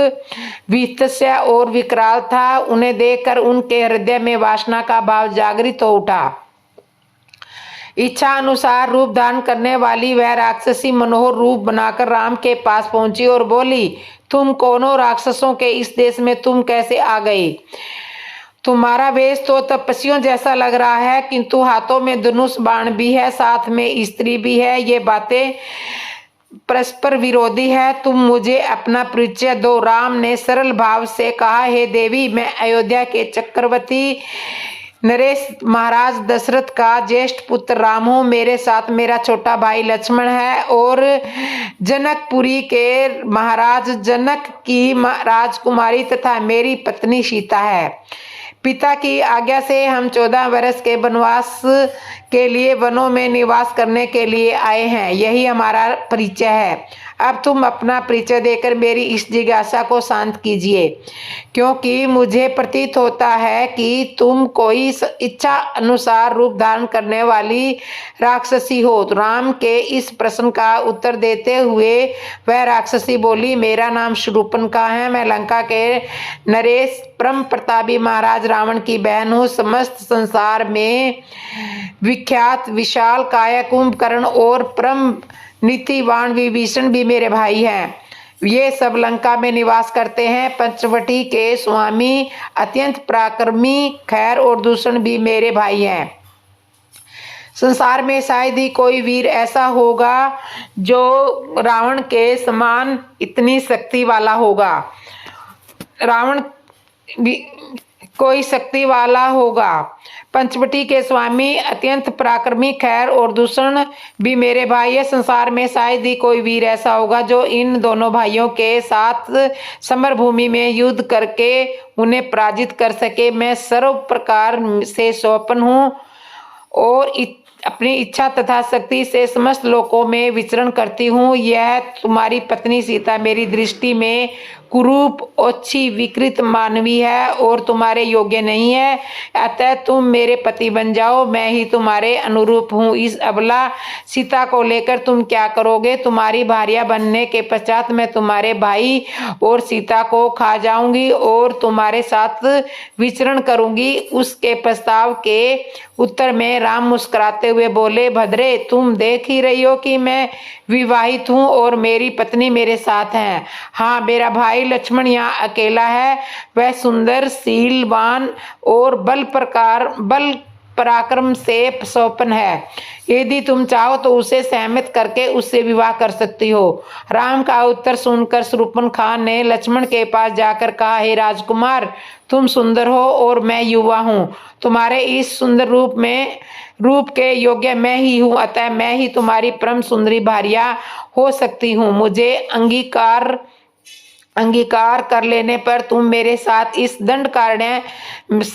वित्स्य और विकराल था। उन्हें देखकर उनके हृदय में वासना का भाव जागृत हो उठा। इच्छा अनुसार रूप धारण करने वाली वह राक्षसी मनोहर रूप बनाकर राम के पास पहुंची और बोली, तुम कौनों राक्षसों के इस देश में तुम कैसे आ गए? तुम्हारा वेश तो तपस्वियों जैसा लग रहा है किंतु हाथों में धनुष बाण भी है, साथ में स्त्री भी है। ये बातें परस्पर विरोधी है, तुम मुझे अपना परिचय दो। राम ने सरल भाव से कहा, हे देवी, मैं अयोध्या के चक्रवर्ती नरेश महाराज दशरथ का ज्येष्ठ पुत्र राम हूँ। मेरे साथ मेरा छोटा भाई लक्ष्मण है और जनकपुरी के महाराज जनक की राजकुमारी तथा मेरी पत्नी सीता है। पिता की आज्ञा से हम 14 वर्ष के वनवास के लिए वनों में निवास करने के लिए आए हैं। यही हमारा परिचय है। अब तुम अपना परिचय देकर मेरी इस जिज्ञासा को शांत कीजिए, क्योंकि मुझे प्रतीत होता है कि तुम कोई इच्छा अनुसार रूप धारण करने वाली राक्षसी हो। राम के इस प्रश्न का उत्तर देते हुए वह राक्षसी बोली, मेरा नाम शूर्पणखा है। मैं लंका के नरेश परम प्रतापी महाराज रावण की बहन हूँ। समस्त संसार में विख्यात विशाल काया कुंभकर्ण और परम नीतिवान विभीषण भी मेरे भाई हैं। ये सब लंका में निवास करते हैं। पंचवटी के स्वामी अत्यंत पराक्रमी खैर और दूषण भी मेरे भाई हैं। संसार में शायद ही कोई वीर ऐसा होगा जो रावण के समान इतनी शक्ति वाला होगा। रावण कोई शक्ति वाला होगा। पंचवटी के स्वामी अत्यंत पराक्रमी खैर और दूषण भी मेरे भाई है। संसार में शायद ही कोई वीर ऐसा होगा जो इन दोनों भाइयों के साथ समर भूमि में युद्ध करके उन्हें पराजित कर सके। मैं सर्व प्रकार से संपन्न हूँ और अपनी इच्छा तथा शक्ति से समस्त लोकों में विचरण करती हूँ। यह तुम्हारी पत्नी सीता मेरी दृष्टि में कुरूप, ओछी, विकृत मानवी है और तुम्हारे योग्य नहीं है। अतः तुम मेरे पति बन जाओ, मैं ही तुम्हारे अनुरूप हूँ। इस अबला सीता को लेकर तुम क्या करोगे? तुम्हारी भार्या बनने के पश्चात मैं तुम्हारे भाई और सीता को खा जाऊंगी और तुम्हारे साथ विचरण करूंगी। उसके प्रस्ताव के उत्तर में राम मुस्कुराते हुए बोले, भद्रे, तुम देख ही रही हो कि मैं विवाहित हूँ और मेरी पत्नी मेरे साथ है। हाँ, मेरा भाई लक्ष्मण यहाँ अकेला है। वह सुंदर, शीलवान और बल पराक्रम से संपन्न है। यदि तुम चाहो तो उसे सहमत करके उससे विवाह कर सकती हो। राम का उत्तर सुनकर शूर्पणखा ने लक्ष्मण के पास जाकर कहा, हे राजकुमार, तुम सुंदर हो और मैं युवा हूँ। तुम्हारे इस सुंदर रूप के योग्य मैं ही हूँ, अतः मैं ही तुम्हारी परम सुंदरी भार्या हो सकती हूँ। मुझे अंगीकार कर लेने पर तुम मेरे साथ इस दंडकारण्य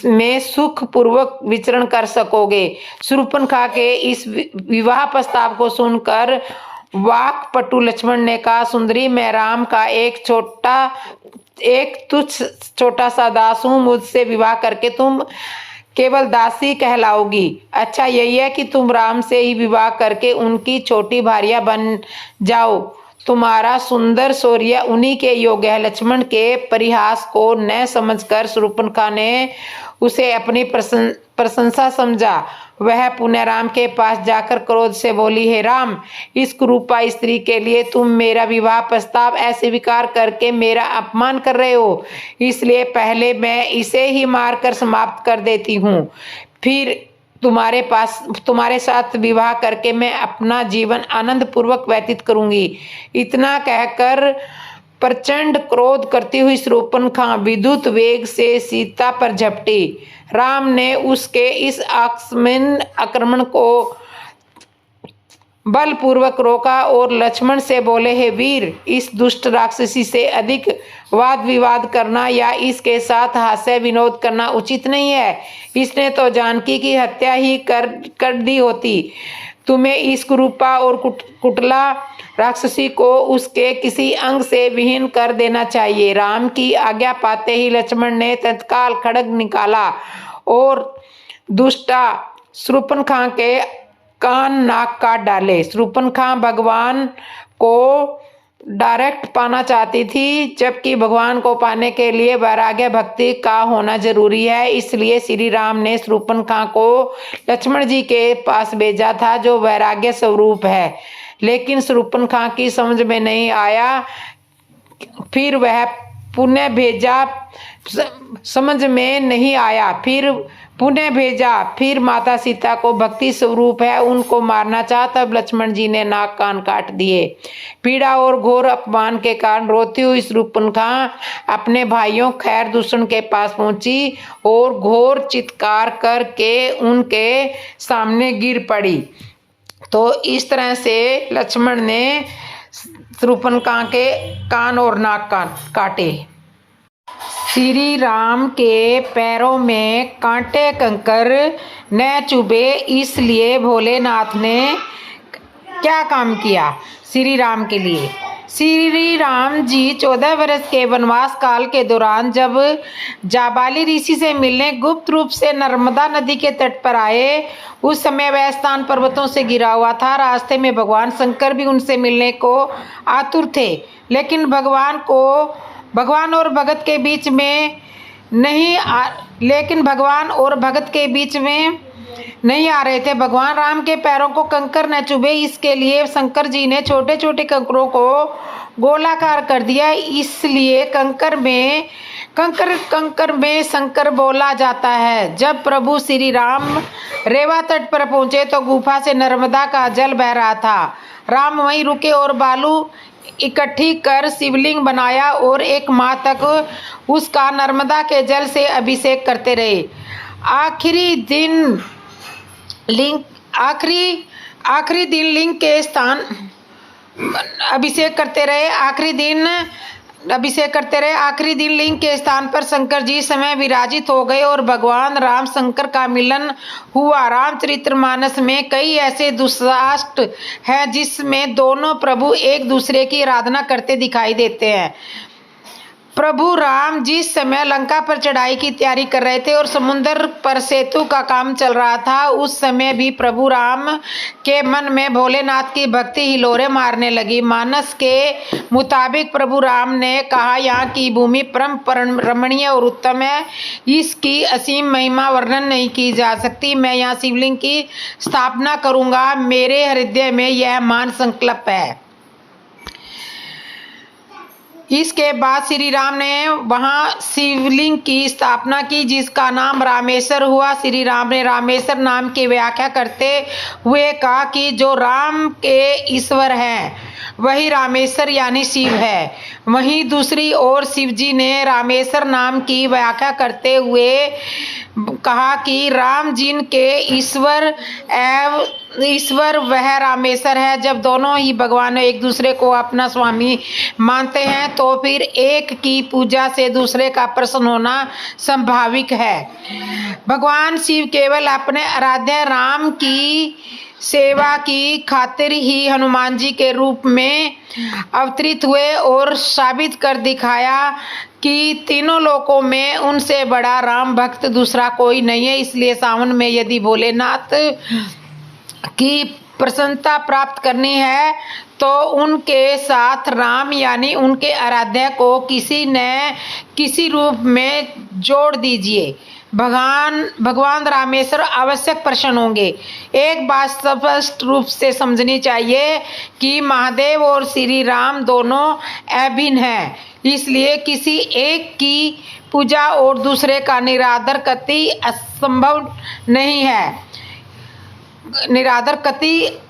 में सुख पूर्वक विचरण कर सकोगे। शूर्पणखा के इस विवाह प्रस्ताव को सुनकर वाक्पटु लक्ष्मण ने कहा, सुंदरी, मैं राम का एक तुच्छ छोटा सा दास हूँ। मुझसे विवाह करके तुम केवल दासी कहलाओगी। अच्छा यही है कि तुम राम से ही विवाह करके उनकी छोटी भार्या बन जाओ। तुम्हारा सुंदर शौर्य उन्हीं के योग्य है। लक्ष्मण के परिहास को न समझकर शूर्पणखा ने उसे अपनी प्रशंसा समझा। वह पुनः राम के पास जाकर क्रोध से बोली, हे राम, इस कुरूपा स्त्री के लिए तुम मेरा विवाह प्रस्ताव अस्वीकार करके मेरा अपमान कर रहे हो। इसलिए पहले मैं इसे ही मारकर समाप्त कर देती हूँ, फिर तुम्हारे साथ विवाह करके मैं अपना जीवन आनंद पूर्वक व्यतीत करूंगी। इतना कहकर प्रचंड क्रोध करती हुई शूर्पणखा विद्युत वेग से सीता पर झपटी। राम ने उसके इस आक्रमण को बलपूर्वक रोका और लक्ष्मण से बोले, हे वीर, इस दुष्ट राक्षसी से अधिक वाद विवाद करना या इसके साथ हास्य विनोद करना उचित नहीं है। इसने तो जानकी की हत्या ही कर दी होती। तुम्हें इस कुरूपा और कुटला राक्षसी को उसके किसी अंग से विहीन कर देना चाहिए। राम की आज्ञा पाते ही लक्ष्मण ने तत्काल खड्ग निकाला और दुष्टा शूर्पणखा के कान नाक काट डाले। शूर्पणखा भगवान को डायरेक्ट पाना चाहती थी, जबकि भगवान को पाने के लिए वैराग्य भक्ति का होना जरूरी है। इसलिए श्री राम ने शूर्पणखा को लक्ष्मण जी के पास भेजा था, जो वैराग्य स्वरूप है। लेकिन शूर्पणखा की समझ में नहीं आया। फिर वह पुनः भेजा, समझ में नहीं आया, फिर पुनः भेजा। फिर माता सीता को भक्ति स्वरूप है, उनको मारना चाहा, तब लक्ष्मण जी ने नाक कान काट दिए। पीड़ा और घोर अपमान के कारण रोती हुई शूर्पणखा अपने भाइयों खैर दूषण के पास पहुंची और घोर चित्कार करके उनके सामने गिर पड़ी। तो इस तरह से लक्ष्मण ने शूर्पणखा के कान और नाक काटे। श्री राम के पैरों में कांटे कंकर न चुभे, इसलिए भोलेनाथ ने क्या काम किया श्री राम के लिए। श्री राम जी 14 वर्ष के वनवास काल के दौरान जब जाबाली ऋषि से मिलने गुप्त रूप से नर्मदा नदी के तट पर आए, उस समय वह स्थान पर्वतों से घिरा हुआ था। रास्ते में भगवान शंकर भी उनसे मिलने को आतुर थे, लेकिन भगवान और भगत के बीच में नहीं आ रहे थे। भगवान राम के पैरों को कंकर न चुभे, इसके लिए शंकर जी ने छोटे छोटे कंकरों को गोलाकार कर दिया। इसलिए कंकर में शंकर बोला जाता है। जब प्रभु श्री राम रेवा तट पर पहुंचे तो गुफा से नर्मदा का जल बह रहा था। राम वहीं रुके और बालू इकट्ठी कर शिवलिंग बनाया और 1 माह तक उसका नर्मदा के जल से अभिषेक करते रहे। आखिरी दिन लिंग के स्थान अभिषेक करते रहे। आखिरी दिन लिंग के स्थान पर शंकर जी समय विराजित हो गए और भगवान राम शंकर का मिलन हुआ। रामचरितमानस में कई ऐसे दुष्टाष्ट हैं जिसमें दोनों प्रभु एक दूसरे की आराधना करते दिखाई देते हैं। प्रभु राम जिस समय लंका पर चढ़ाई की तैयारी कर रहे थे और समुद्र पर सेतु का काम चल रहा था, उस समय भी प्रभु राम के मन में भोलेनाथ की भक्ति हिलोरे मारने लगी। मानस के मुताबिक प्रभु राम ने कहा, यहाँ की भूमि परम रमणीय और उत्तम है, इसकी असीम महिमा वर्णन नहीं की जा सकती। मैं यहाँ शिवलिंग की स्थापना करूँगा, मेरे हृदय में यह महान संकल्प है। इसके बाद श्री राम ने वहां शिवलिंग की स्थापना की, जिसका नाम रामेश्वर हुआ। श्री राम ने रामेश्वर नाम की व्याख्या करते हुए कहा कि जो राम के ईश्वर हैं वही रामेश्वर यानी शिव है। वहीं दूसरी ओर शिव जी ने रामेश्वर नाम की व्याख्या करते हुए कहा कि राम जिन के ईश्वर वह रामेश्वर है। जब दोनों ही भगवान एक दूसरे को अपना स्वामी मानते हैं तो फिर एक की पूजा से दूसरे का प्रसन्न होना स्वाभाविक है। भगवान शिव केवल अपने आराध्य राम की सेवा की खातिर ही हनुमान जी के रूप में अवतरित हुए और साबित कर दिखाया कि तीनों लोकों में उनसे बड़ा राम भक्त दूसरा कोई नहीं है। इसलिए सावन में यदि भोलेनाथ की प्रसन्नता प्राप्त करनी है तो उनके साथ राम यानी उनके आराध्य को किसी न किसी रूप में जोड़ दीजिए। भगवान रामेश्वर आवश्यक प्रसन्न होंगे। एक बात स्पष्ट रूप से समझनी चाहिए कि महादेव और श्री राम दोनों अभिन्न हैं, इसलिए किसी एक की पूजा और दूसरे का निरादर कति असंभव नहीं है।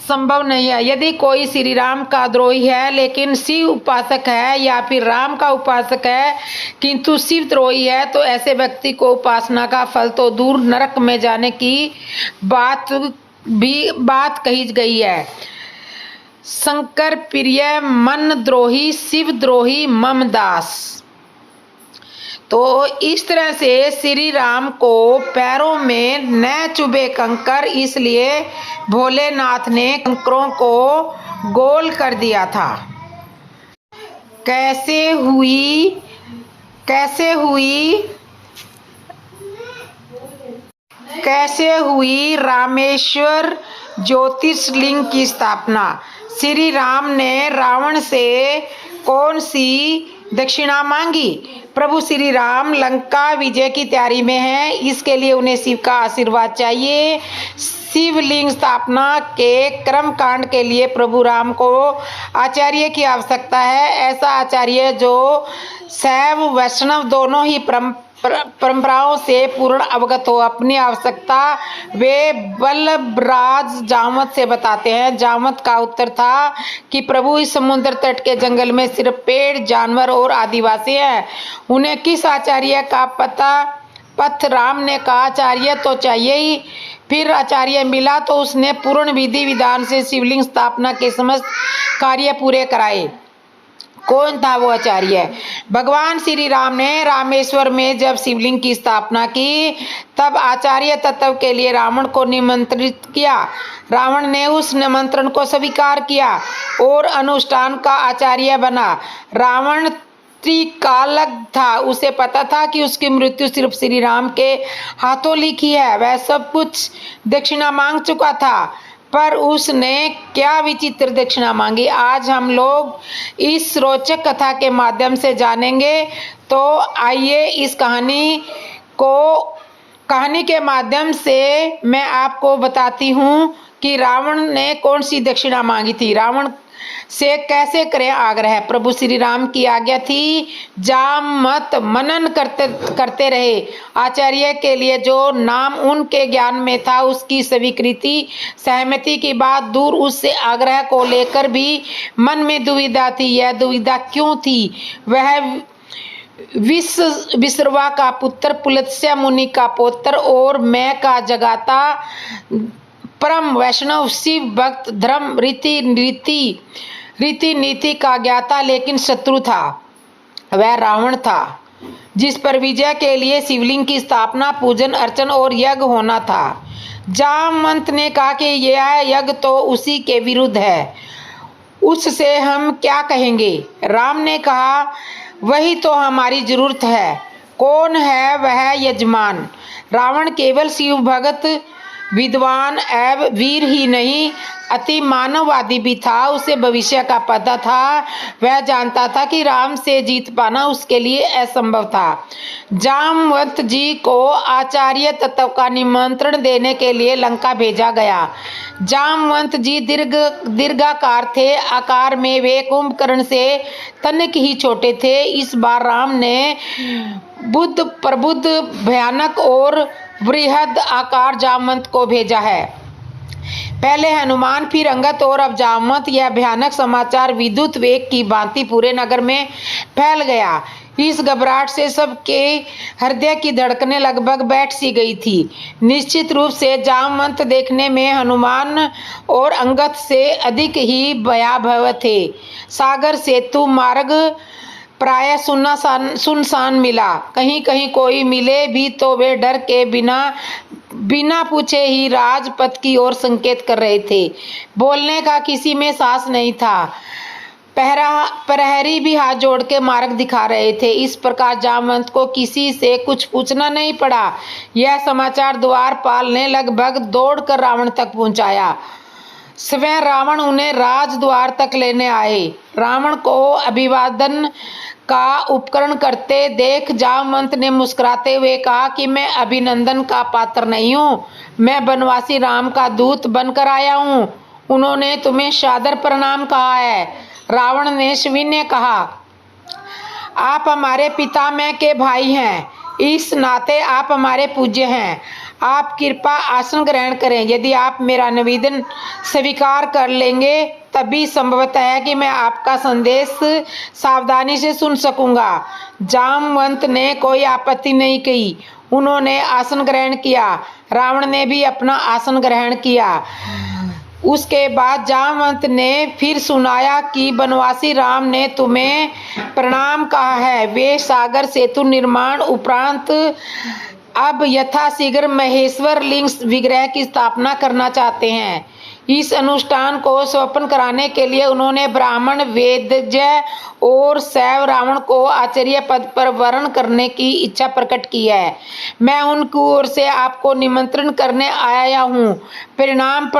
संभव नहीं है। यदि कोई श्री राम का द्रोही है लेकिन शिव उपासक है, या फिर राम का उपासक है किंतु शिव द्रोही है, तो ऐसे व्यक्ति को उपासना का फल तो दूर नरक में जाने की बात कही गई है। शंकर प्रिय मन द्रोही शिव द्रोही मम दास। तो इस तरह से श्री राम को पैरों में न चुभे कंकर, इसलिए भोलेनाथ ने कंकरों को गोल कर दिया था। कैसे हुई रामेश्वर ज्योतिर्लिंग की स्थापना? श्री राम ने रावण से कौन सी दक्षिणा मांगी? प्रभु श्री राम लंका विजय की तैयारी में हैं, इसके लिए उन्हें शिव का आशीर्वाद चाहिए। शिवलिंग स्थापना के कर्म कांड के लिए प्रभु राम को आचार्य की आवश्यकता है। ऐसा आचार्य जो शैव वैष्णव दोनों ही परंपराओं से पूर्ण अवगत हो। अपनी आवश्यकता वे बलराज जामवंत से बताते हैं। जामवंत का उत्तर था कि प्रभु इस समुद्र तट के जंगल में सिर्फ पेड़, जानवर और आदिवासी हैं, उन्हें किस आचार्य का पथ? राम ने कहा, आचार्य तो चाहिए ही। फिर आचार्य मिला तो उसने पूर्ण विधि विधान से शिवलिंग स्थापना के समस्त कार्य पूरे कराए। कौन था वो आचार्य? भगवान श्री राम ने रामेश्वर में जब शिवलिंग की स्थापना की तब आचार्य तत्व के लिए रावण को निमंत्रित किया। रावण ने उस निमंत्रण को स्वीकार किया और अनुष्ठान का आचार्य बना। रावण त्रिकालज्ञ था, उसे पता था कि उसकी मृत्यु सिर्फ श्री राम के हाथों लिखी है। वह सब कुछ दक्षिणा मांग चुका था, पर उसने क्या विचित्र दक्षिणा मांगी, आज हम लोग इस रोचक कथा के माध्यम से जानेंगे। तो आइए इस कहानी के माध्यम से मैं आपको बताती हूँ कि रावण ने कौन सी दक्षिणा मांगी थी। रावण से कैसे करें आग्रह? प्रभु श्री राम की आज्ञा थी, जामवंत मनन करते रहे। आचार्य के लिए जो नाम उनके ज्ञान में था उसकी स्वीकृति सहमति की बात दूर, उससे आग्रह को लेकर भी मन में दुविधा थी। यह दुविधा क्यों थी? वह विश्रवा का पुत्र, पुलत्स्य मुनि का पुत्र और मैं का जगाता, परम वैष्णव शिव भक्त, धर्म रीति नीति का ज्ञाता, लेकिन शत्रु था। वह रावण था, जिस पर विजय के लिए शिवलिंग की स्थापना, पूजन अर्चन और यज्ञ होना था। जामवंत ने कहा कि यह यज्ञ तो उसी के विरुद्ध है, उससे हम क्या कहेंगे? राम ने कहा, वही तो हमारी जरूरत है। कौन है वह यजमान? रावण केवल शिव भगत, विद्वान एवं वीर ही नहीं, अति मानववादी भी था। उसे भविष्य का पता था। वह जानता था कि राम से जीत पाना उसके लिए असंभव था। जामवंत जी को आचार्य तत्व का निमंत्रण देने के लिए लंका भेजा गया। जामवंत जी दीर्घाकार थे। आकार में वे कुंभकर्ण से तनिक ही छोटे थे। इस बार राम ने बुद्ध प्रबुद्ध, भयानक और बृहद आकार जामवंत को भेजा है। पहले हनुमान, फिर अंगद और अब जामवंत। यह भयानक समाचार विद्युत वेग की भांति पूरे नगर में फैल गया। इस घबराहट से सबके हृदय की धड़कनें लगभग बैठ सी गई थी। निश्चित रूप से जामवंत देखने में हनुमान और अंगद से अधिक ही भयावह थे। सागर सेतु मार्ग प्राय सुनसान मिला। कहीं कहीं कोई मिले भी तो वे डर के बिना पूछे ही राजपथ की ओर संकेत कर रहे थे। बोलने का किसी में साहस नहीं था। प्रहरी भी हाथ जोड़ के मार्ग दिखा रहे थे। इस प्रकार जामवंत को किसी से कुछ पूछना नहीं पड़ा। यह समाचार द्वारपाल ने लगभग दौड़कर रावण तक पहुंचाया। स्वयं रावण उन्हें राजद्वार तक लेने आए। रावण को अभिवादन का उपकरण करते देख जामवंत ने मुस्कुराते हुए कहा कि मैं अभिनंदन का पात्र नहीं हूँ, मैं बनवासी राम का दूत बनकर आया हूँ। उन्होंने तुम्हें सादर प्रणाम कहा है। रावण ने सविनय कहा, आप हमारे पितामह के भाई हैं, इस नाते आप हमारे पूज्य हैं। आप कृपा आसन ग्रहण करें। यदि आप मेरा निवेदन स्वीकार कर लेंगे तभी संभवतः है कि मैं आपका संदेश सावधानी से सुन सकूंगा। जामवंत ने कोई आपत्ति नहीं की। उन्होंने आसन ग्रहण किया। रावण ने भी अपना आसन ग्रहण किया। उसके बाद जामवंत ने फिर सुनाया कि बनवासी राम ने तुम्हें प्रणाम कहा है। वे सागर सेतु निर्माण उपरांत अब यथाशीघ्र महेश्वर लिंग विग्रह की स्थापना करना चाहते हैं। इस अनुष्ठान को संपन्न कराने के लिए उन्होंने ब्राह्मण, वेदज्ञ और शैव रावण को आचार्य पद पर वरण करने की इच्छा प्रकट की है। मैं उनकी ओर से आपको निमंत्रण करने आया हूँ। प्रणाम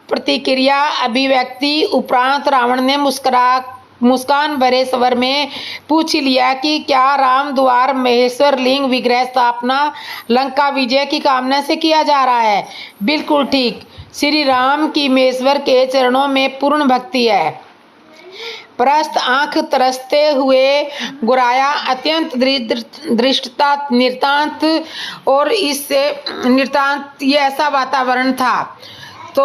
प्रतिक्रिया अभिव्यक्ति उपरांत रावण ने मुस्कान भरे स्वर में पूछ लिया कि क्या राम द्वार महेश्वर लिंग विग्रह स्थापना लंका विजय की कामना से किया जा रहा है? बिल्कुल ठीक। श्री राम की महेश्वर के चरणों में पूर्ण भक्ति है। प्रस्त आंख तरसते हुए गुराया अत्यंत दृष्टता नितांत, और इससे नितांत ये ऐसा वातावरण था तो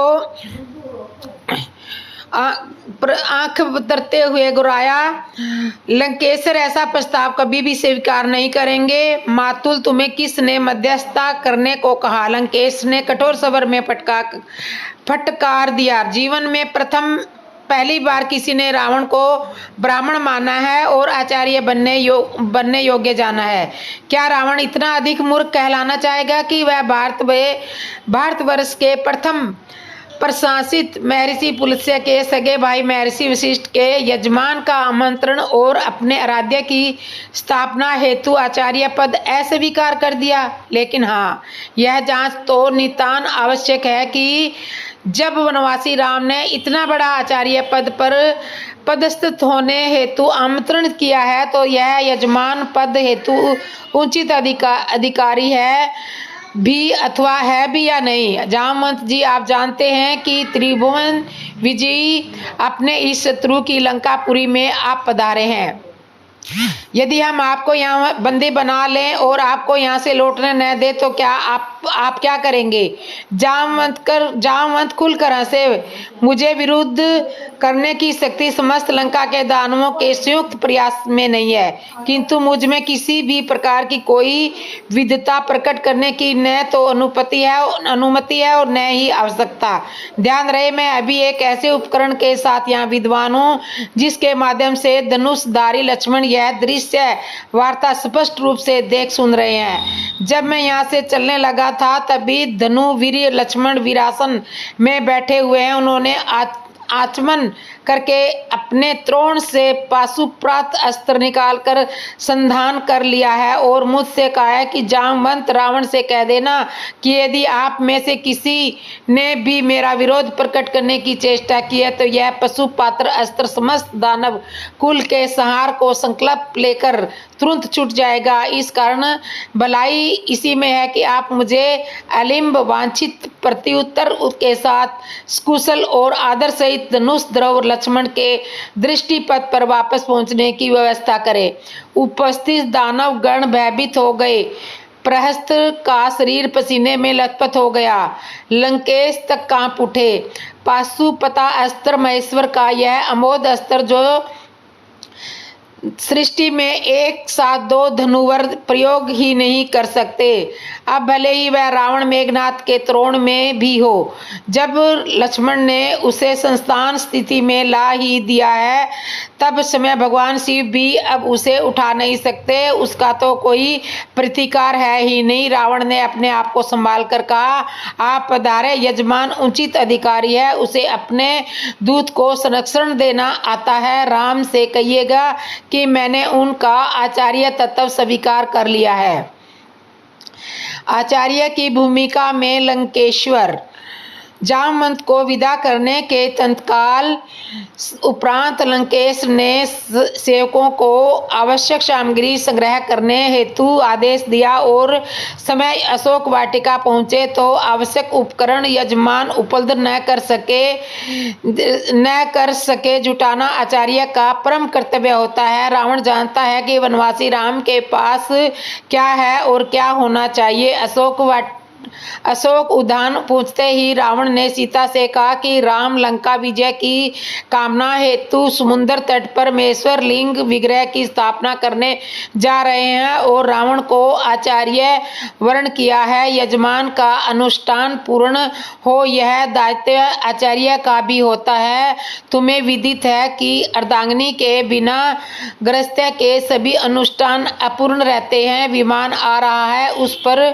आंख तरते हुए गुराया, लंकेश्वर ऐसा प्रस्ताव कभी भी स्वीकार नहीं करेंगे। मातुल, तुम्हें किसने मध्यस्थता करने को कहा? लंकेश ने कठोर स्वर में फटकार दिया। जीवन में पहली बार किसी ने रावण को ब्राह्मण माना है और आचार्य बनने योग्य जाना है। क्या रावण इतना अधिक मूर्ख कहलाना चाहेगा कि वह भारतवर्ष के प्रथम प्रशासित महर्षि पुलत्स्य के सगे भाई महर्षि वशिष्ठ के यजमान का आमंत्रण और अपने आराध्य की स्थापना हेतु आचार्य पद अस्वीकार कर दिया? लेकिन हाँ, यह जांच तो नितांत आवश्यक है कि जब वनवासी राम ने इतना बड़ा आचार्य पद पर पदस्थ होने हेतु आमंत्रण किया है तो यह यजमान पद हेतु उचित अधिकारी है भी अथवा है भी या नहीं। जामवंत जी, आप जानते हैं कि त्रिभुवन विजयी अपने इस शत्रु की लंकापुरी में आप पधारे हैं। यदि हम आपको यहाँ बंदी बना लें और आपको यहाँ से लौटने न दे तो क्या आप क्या करेंगे? जामवंत खुलकर हंसे। मुझे विरुद्ध करने की शक्ति समस्त लंका के दानवों के संयुक्त प्रयास में नहीं है, किंतु मुझ में किसी भी प्रकार की कोई विधता प्रकट करने की न तो अनुमति है और न ही आवश्यकता। ध्यान रहे, मैं अभी एक ऐसे उपकरण के साथ यहाँ विद्वान हूँ जिसके माध्यम से धनुषधारी लक्ष्मण यह दृश्य वार्ता स्पष्ट रूप से देख सुन रहे हैं। जब मैं यहाँ से चलने लगा था तभी धनु वीर लक्ष्मण वीरासन में बैठे हुए हैं। उन्होंने आचमन करके अपने त्रोण से पाशुपत अस्त्र निकालकर संधान कर लिया है और मुझसे कहा है कि जामवंत रावण से कह देना कि यदि आप में से किसी ने भी मेरा विरोध प्रकट करने की चेष्टा की है तो यह पशुपात्र अस्त्र समस्त दानव कुल के संहार को संकल्प लेकर तुरंत छूट जाएगा। इस कारण भलाई इसी में है कि आप मुझे अलिम्ब वांछित प्रत्युत्तर के साथ कुशल और आदर सहित धनुष द्रव लक्ष्मण के दृष्टिपथ पर वापस पहुंचने की व्यवस्था करें। उपस्थित दानव गण भयभीत हो गए। प्रहस्त का शरीर पसीने में लथपथ हो गया। लंकेश तक कांप उठे। पाशुपता अस्त्र महेश्वर का यह अमोघ अस्त्र जो सृष्टि में एक साथ दो धनुवर प्रयोग ही नहीं कर सकते, अब भले ही वह रावण मेघनाथ के त्रोण में भी हो। जब लक्ष्मण ने उसे संस्थान स्थिति में ला ही दिया है तब समय भगवान शिव भी अब उसे उठा नहीं सकते, उसका तो कोई प्रतिकार है ही नहीं। रावण ने अपने आप को संभाल कर कहा, आप पधारे यजमान उचित अधिकारी है, उसे अपने दूत को संरक्षण देना आता है। राम से कहिएगा कि मैंने उनका आचार्य तत्व स्वीकार कर लिया है। आचार्य की भूमिका में लंकेश्वर। जामवंत को विदा करने के तत्काल उपरांत लंकेश ने सेवकों को आवश्यक सामग्री संग्रह करने हेतु आदेश दिया और समय अशोक वाटिका पहुंचे तो आवश्यक उपकरण यजमान उपलब्ध न कर सके जुटाना आचार्य का परम कर्तव्य होता है। रावण जानता है कि वनवासी राम के पास क्या है और क्या होना चाहिए। अशोक उद्यान पहुंचते ही रावण ने सीता से कहा कि राम लंका विजय की कामना हेतु समुद्र तट पर महेश्वर लिंग विग्रह की स्थापना करने जा रहे हैं और रावण को आचार्य वर्ण किया है। यजमान का अनुष्ठान पूर्ण हो यह दायित्व आचार्य का भी होता है। तुम्हें विदित है कि अर्धांगिनी के बिना गृहस्थ के सभी अनुष्ठान अपूर्ण रहते हैं। विमान आ रहा है, उस पर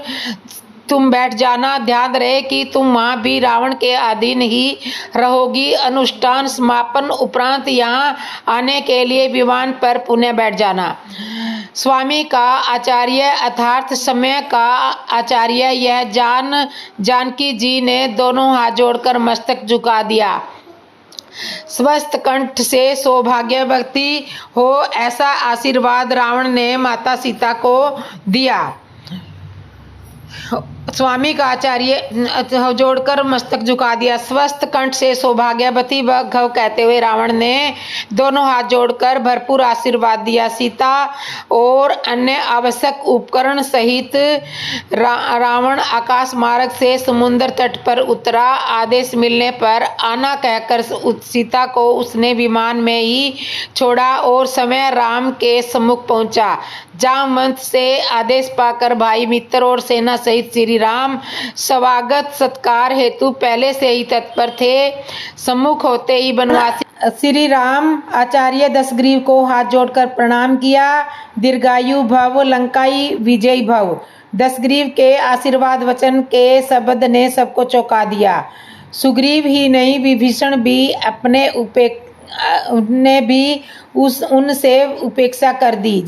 तुम बैठ जाना। ध्यान रहे कि तुम वहाँ भी रावण के अधीन ही रहोगी। अनुष्ठान समापन उपरांत यहाँ आने के लिए विमान पर पुनः बैठ जाना। स्वामी का आचार्य अर्थात समय का आचार्य यह जानकी जी ने दोनों हाथ जोड़कर मस्तक झुका दिया। स्वस्थ कंठ से सौभाग्यवती हो ऐसा आशीर्वाद रावण ने माता सीता को दिया। स्वामी का आचार्य जोड़कर मस्तक झुका दिया। स्वस्थ कंठ से सौभाग्यवती भव कहते हुए रावण ने दोनों हाथ जोड़कर भरपूर आशीर्वाद दिया। सीता और अन्य आवश्यक उपकरण सहित रावण आकाश मार्ग से समुद्र तट पर उतरा। आदेश मिलने पर आना कहकर सीता को उसने विमान में ही छोड़ा और समय राम के सम्मुख पहुंचा। जामवंत से आदेश पाकर भाई मित्र और सेना सहित श्री राम स्वागत सत्कार हेतु पहले से ही तत्पर थे। सम्मुख होते ही बनवासी श्री राम आचार्य दशग्रीव को हाथ जोड़कर प्रणाम किया। दीर्घायु भव, लंकाई विजयी भव। दशग्रीव के आशीर्वाद वचन के शब्द ने सबको चौंका दिया। सुग्रीव ही नहीं विभीषण भी ने भी उनसे उपेक्षा कर दी।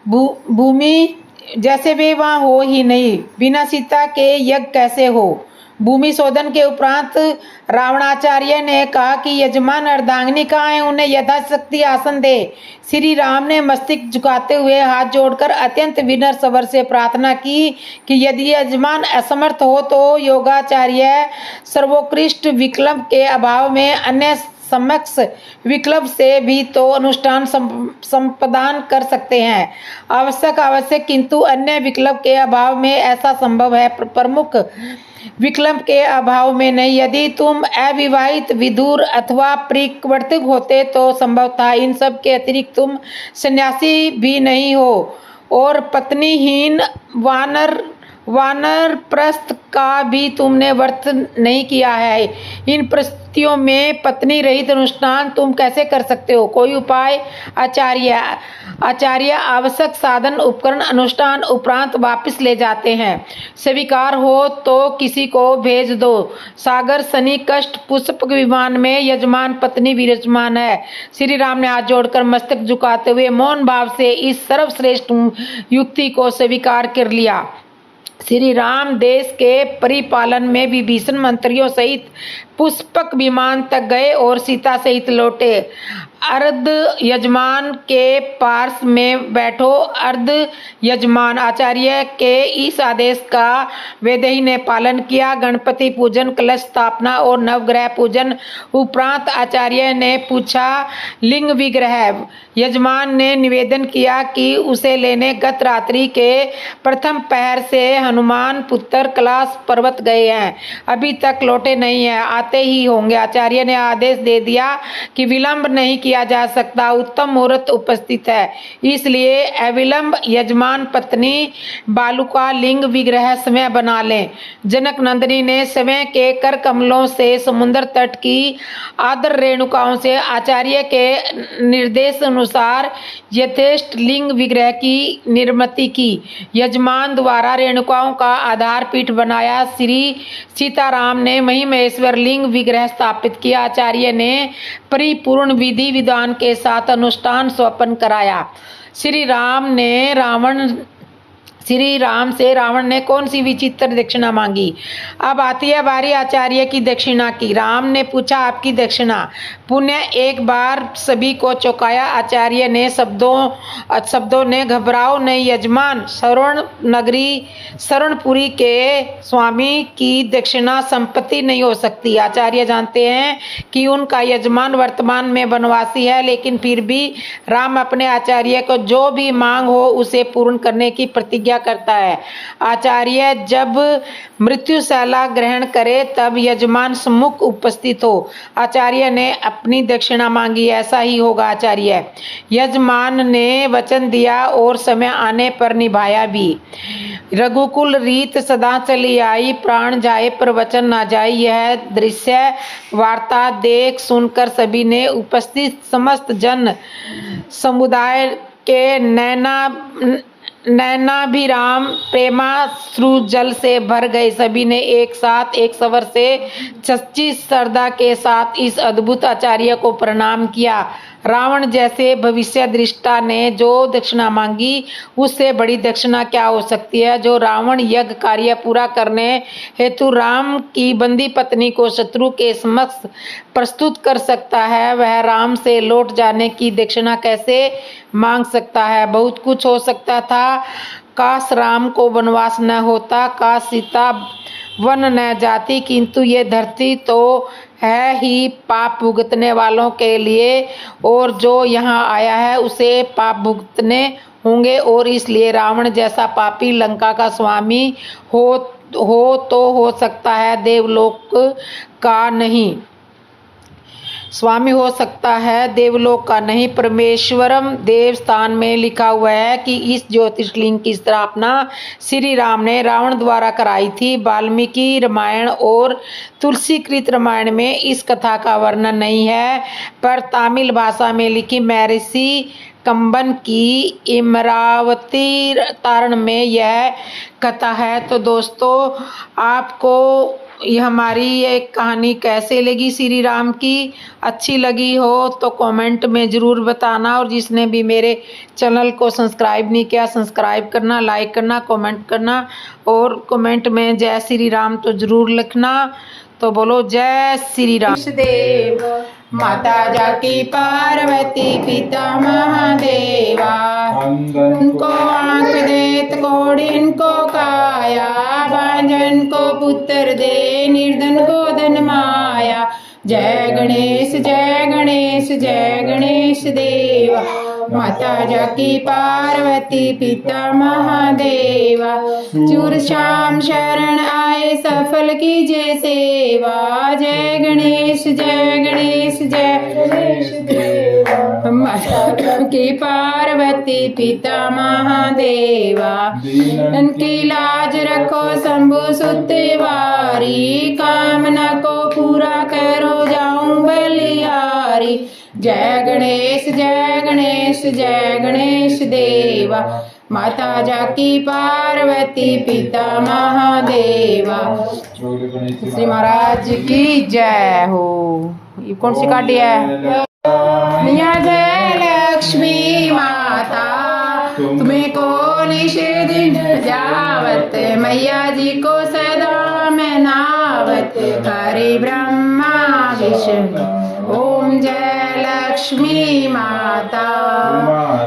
भूमि जैसे वे वहाँ हो ही नहीं, बिना सीता के यज्ञ कैसे हो। भूमि शोधन के उपरांत रावणाचार्य ने कहा कि यजमान अर्धांगिनी कहाँ है, उन्हें यथाशक्ति आसन दे। श्री राम ने मस्तक झुकाते हुए हाथ जोड़कर अत्यंत विनम्र स्वर से प्रार्थना की कि यदि यजमान असमर्थ हो तो योगाचार्य सर्वोत्कृष्ट विकल्प के अभाव में अन्य समक्ष विकल्प से भी तो अनुष्ठान संपादन कर सकते हैं। आवश्यक किंतु अन्य विकल्प के अभाव में ऐसा संभव है, प्रमुख विकल्प के अभाव में नहीं। यदि तुम अविवाहित विधुर अथवा परिवर्तक होते तो संभव था। इन सब के अतिरिक्त तुम सन्यासी भी नहीं हो और पत्नीहीन वानर वानरप्रस्थ का भी तुमने व्रत नहीं किया है। इन परिस्थितियों में पत्नी रहित अनुष्ठान तुम कैसे कर सकते हो? कोई उपाय? आचार्य आवश्यक साधन उपकरण अनुष्ठान उपरांत वापस ले जाते हैं। स्वीकार हो तो किसी को भेज दो। सागर शनि कष्ट पुष्पक विमान में यजमान पत्नी विराजमान है। श्री राम ने हाथ जोड़कर मस्तक झुकाते हुए मौन भाव से इस सर्वश्रेष्ठ युक्ति को स्वीकार कर लिया। श्री राम देश के परिपालन में विभीषण मंत्रियों सहित पुष्पक विमान तक गए और सीता सहित लौटे। अर्ध यजमान के पार्श्व में बैठो। अर्ध यजमान आचार्य के इस आदेश का वैदेही ने पालन किया। गणपति पूजन, कलश स्थापना और नवग्रह पूजन उपरांत आचार्य ने पूछा, लिंग विग्रह? यजमान ने निवेदन किया कि उसे लेने गत रात्रि के प्रथम पहर से हनुमान पुत्र कैलाश पर्वत गए हैं, अभी तक लौटे नहीं हैं, आते ही होंगे। आचार्य ने आदेश दे दिया कि विलंब नहीं किया जा सकता, उत्तम मुहूर्त उपस्थित है, इसलिए अविलंब यजमान पत्नी बालुका लिंग विग्रह समय बना लें। जनक नंदिनी ने समय के कर कमलों से समुद्र तट की आदर रेणुकाओं से आचार्य के निर्देश अनुसार यथेष्ट लिंग विग्रह की निर्मिति की। यजमान द्वारा रेणुकाओं का आधार पीठ बनाया। श्री सीताराम ने महिमेश्वर लिंग विग्रह स्थापित किया। आचार्य ने परिपूर्ण विधि विधान के साथ अनुष्ठान स्वपन कराया। श्री राम से रावण ने कौन सी विचित्र दक्षिणा मांगी? अब आती है बारी आचार्य की दक्षिणा की। राम ने पूछा, आपकी दक्षिणा? पुण्य एक बार सभी को चौंकाया। आचार्य ने शब्दों ने, घबराओ नहीं यजमान, शरणपुरी के स्वामी की दक्षिणा संपत्ति नहीं हो सकती। आचार्य जानते हैं कि उनका यजमान वर्तमान में वनवासी है, लेकिन फिर भी राम अपने आचार्य को जो भी मांग हो उसे पूर्ण करने की प्रतिज्ञा करता है। आचार्य जब मृत्युशैला ग्रहण करे तब यजमान सम्मुख उपस्थित हो। आचार्य ने अपनी दक्षिणा मांगी, ऐसा ही होगा आचार्य। यजमान ने वचन दिया और समय आने पर निभाया भी। रघुकुल रीत सदा चली आई, प्राण जाए पर वचन ना जाए। यह दृश्य वार्ता देख सुनकर सभी ने उपस्थित समस्त जन समुदाय के नैनाभिराम प्रेमाश्रु जल से भर गए। सभी ने एक साथ एक स्वर से सच्ची श्रद्धा के साथ इस अद्भुत आचार्य को प्रणाम किया। रावण जैसे भविष्य दृष्टा ने जो दक्षिणा मांगी, उससे बड़ी दक्षिणा क्या हो सकती है? जो रावण यज्ञ कार्य पूरा करने हेतु राम की बंदी पत्नी को शत्रु के समक्ष प्रस्तुत कर सकता है, वह राम से लौट जाने की दक्षिणा कैसे मांग सकता है? बहुत कुछ हो सकता था। काश राम को वनवास न होता, काश सीता वन न जाती, किंतु ये धरती तो है ही पाप भुगतने वालों के लिए, और जो यहाँ आया है उसे पाप भुगतने होंगे, और इसलिए रावण जैसा पापी लंका का स्वामी हो तो हो सकता है, देवलोक का नहीं। स्वामी हो सकता है, देवलोक का नहीं। परमेश्वरम देवस्थान में लिखा हुआ है कि इस ज्योतिर्लिंग की स्थापना श्री राम ने रावण द्वारा कराई थी। वाल्मीकि रामायण और तुलसीकृत रामायण में इस कथा का वर्णन नहीं है, पर तमिल भाषा में लिखी महर्षि कंबन की इमरावती तारण में यह कथा है। तो दोस्तों, आपको ये हमारी ये कहानी कैसे लगी श्री राम की? अच्छी लगी हो तो कमेंट में ज़रूर बताना, और जिसने भी मेरे चैनल को सब्सक्राइब नहीं किया, सब्सक्राइब करना, लाइक करना, कमेंट करना, और कमेंट में जय श्री राम तो ज़रूर लिखना। तो बोलो जय श्री राम। देव माता जाकी पार्वती पिता महादेवा, उनको आंख देत कोड़िन को काया, बांझन को पुत्र दे निर्धन को धन माया। जय गणेश जय गणेश जय गणेश देवा। माता जाकी पार्वती पिता महादेवा, चूर श्याम शरण आए सफल कीजिए सेवा। जय गणेश जय गणेश जय गणेश देवा। माता जाकी पार्वती पिता महादेवा, इनकी लाज रखो शंभु सुतवारी, कामना को पूरा करो जाऊं बलिहारी। जय गणेश जय गणेश जय गणेश देवा। माता जाकी पार्वती पिता महादेवा। श्री महाराज की जय हो। ये कौन सी काटी है? जय लक्ष्मी माता, तुम्हें को निश दिन जावत, मैया जी को सदा मैं नावत। हरि ब्रह्मा विष्णु ओम जय लक्ष्मी माता,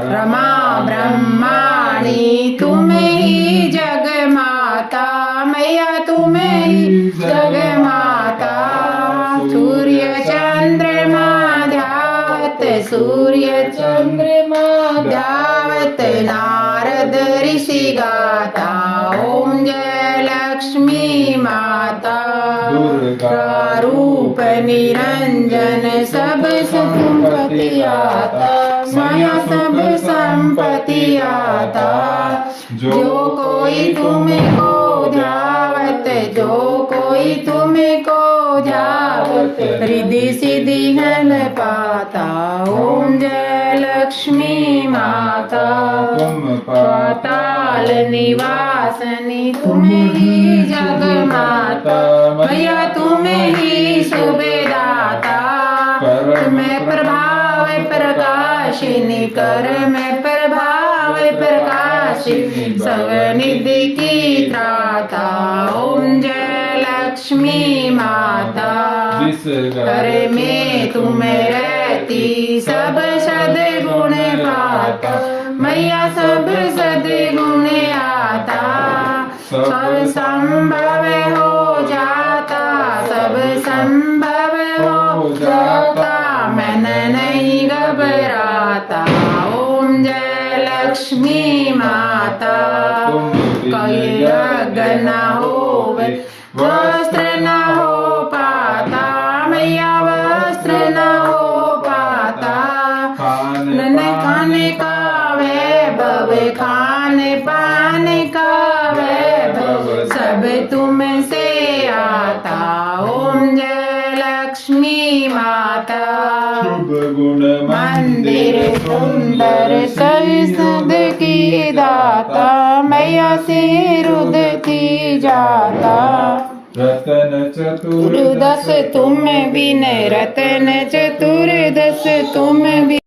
रमा ब्रह्माणी तुम्हें ही जग माता, मैया तुम्हें ही जग माता। सूर्य चंद्रमा ध्यावत, सूर्य चंद्रमा ध्यावत, नारद ऋषि गाता ओम जय लक्ष्मी माता। रूप निरंजन सब संपत्ति आता, माया सब संपत्ति आता। जो कोई तुम्हें को ध्यावत, जो कोई तुम्हें को ध्यावत, रिद्धि सिद्धि हल पाता ओम जय लक्ष्मी माता। पाताल निवासनी तुम्हें ही जग माता, मैया तुम्हें ही सुबेदाता। मैं प्रभाव प्रकाशिनी, कर मैं प्रभाव प्रकाशिनी, सब निधि की त्राता ओम जय लक्ष्मी माता। करे में तुम्हें रहती सब सद्गुण पाता, मैया सब सद्गुण आता। सब संभव हो जाता, सब संभव हो जाता, मन नहीं घबराता ओम जय लक्ष्मी माता। कोई अग्न होवे वस्त्र न हो पाता, मैया वस्त्र न हो पाता। न खाने का वैभव, खाने पाने का वैभव, सब तुम से आता ओम जय लक्ष्मी माता। मंदिर सुंदर सद की दाता, मैया सिर उदती जाता। रतन चतुर्दश तुम बिन, रतन चतुर्दश तुम बिन।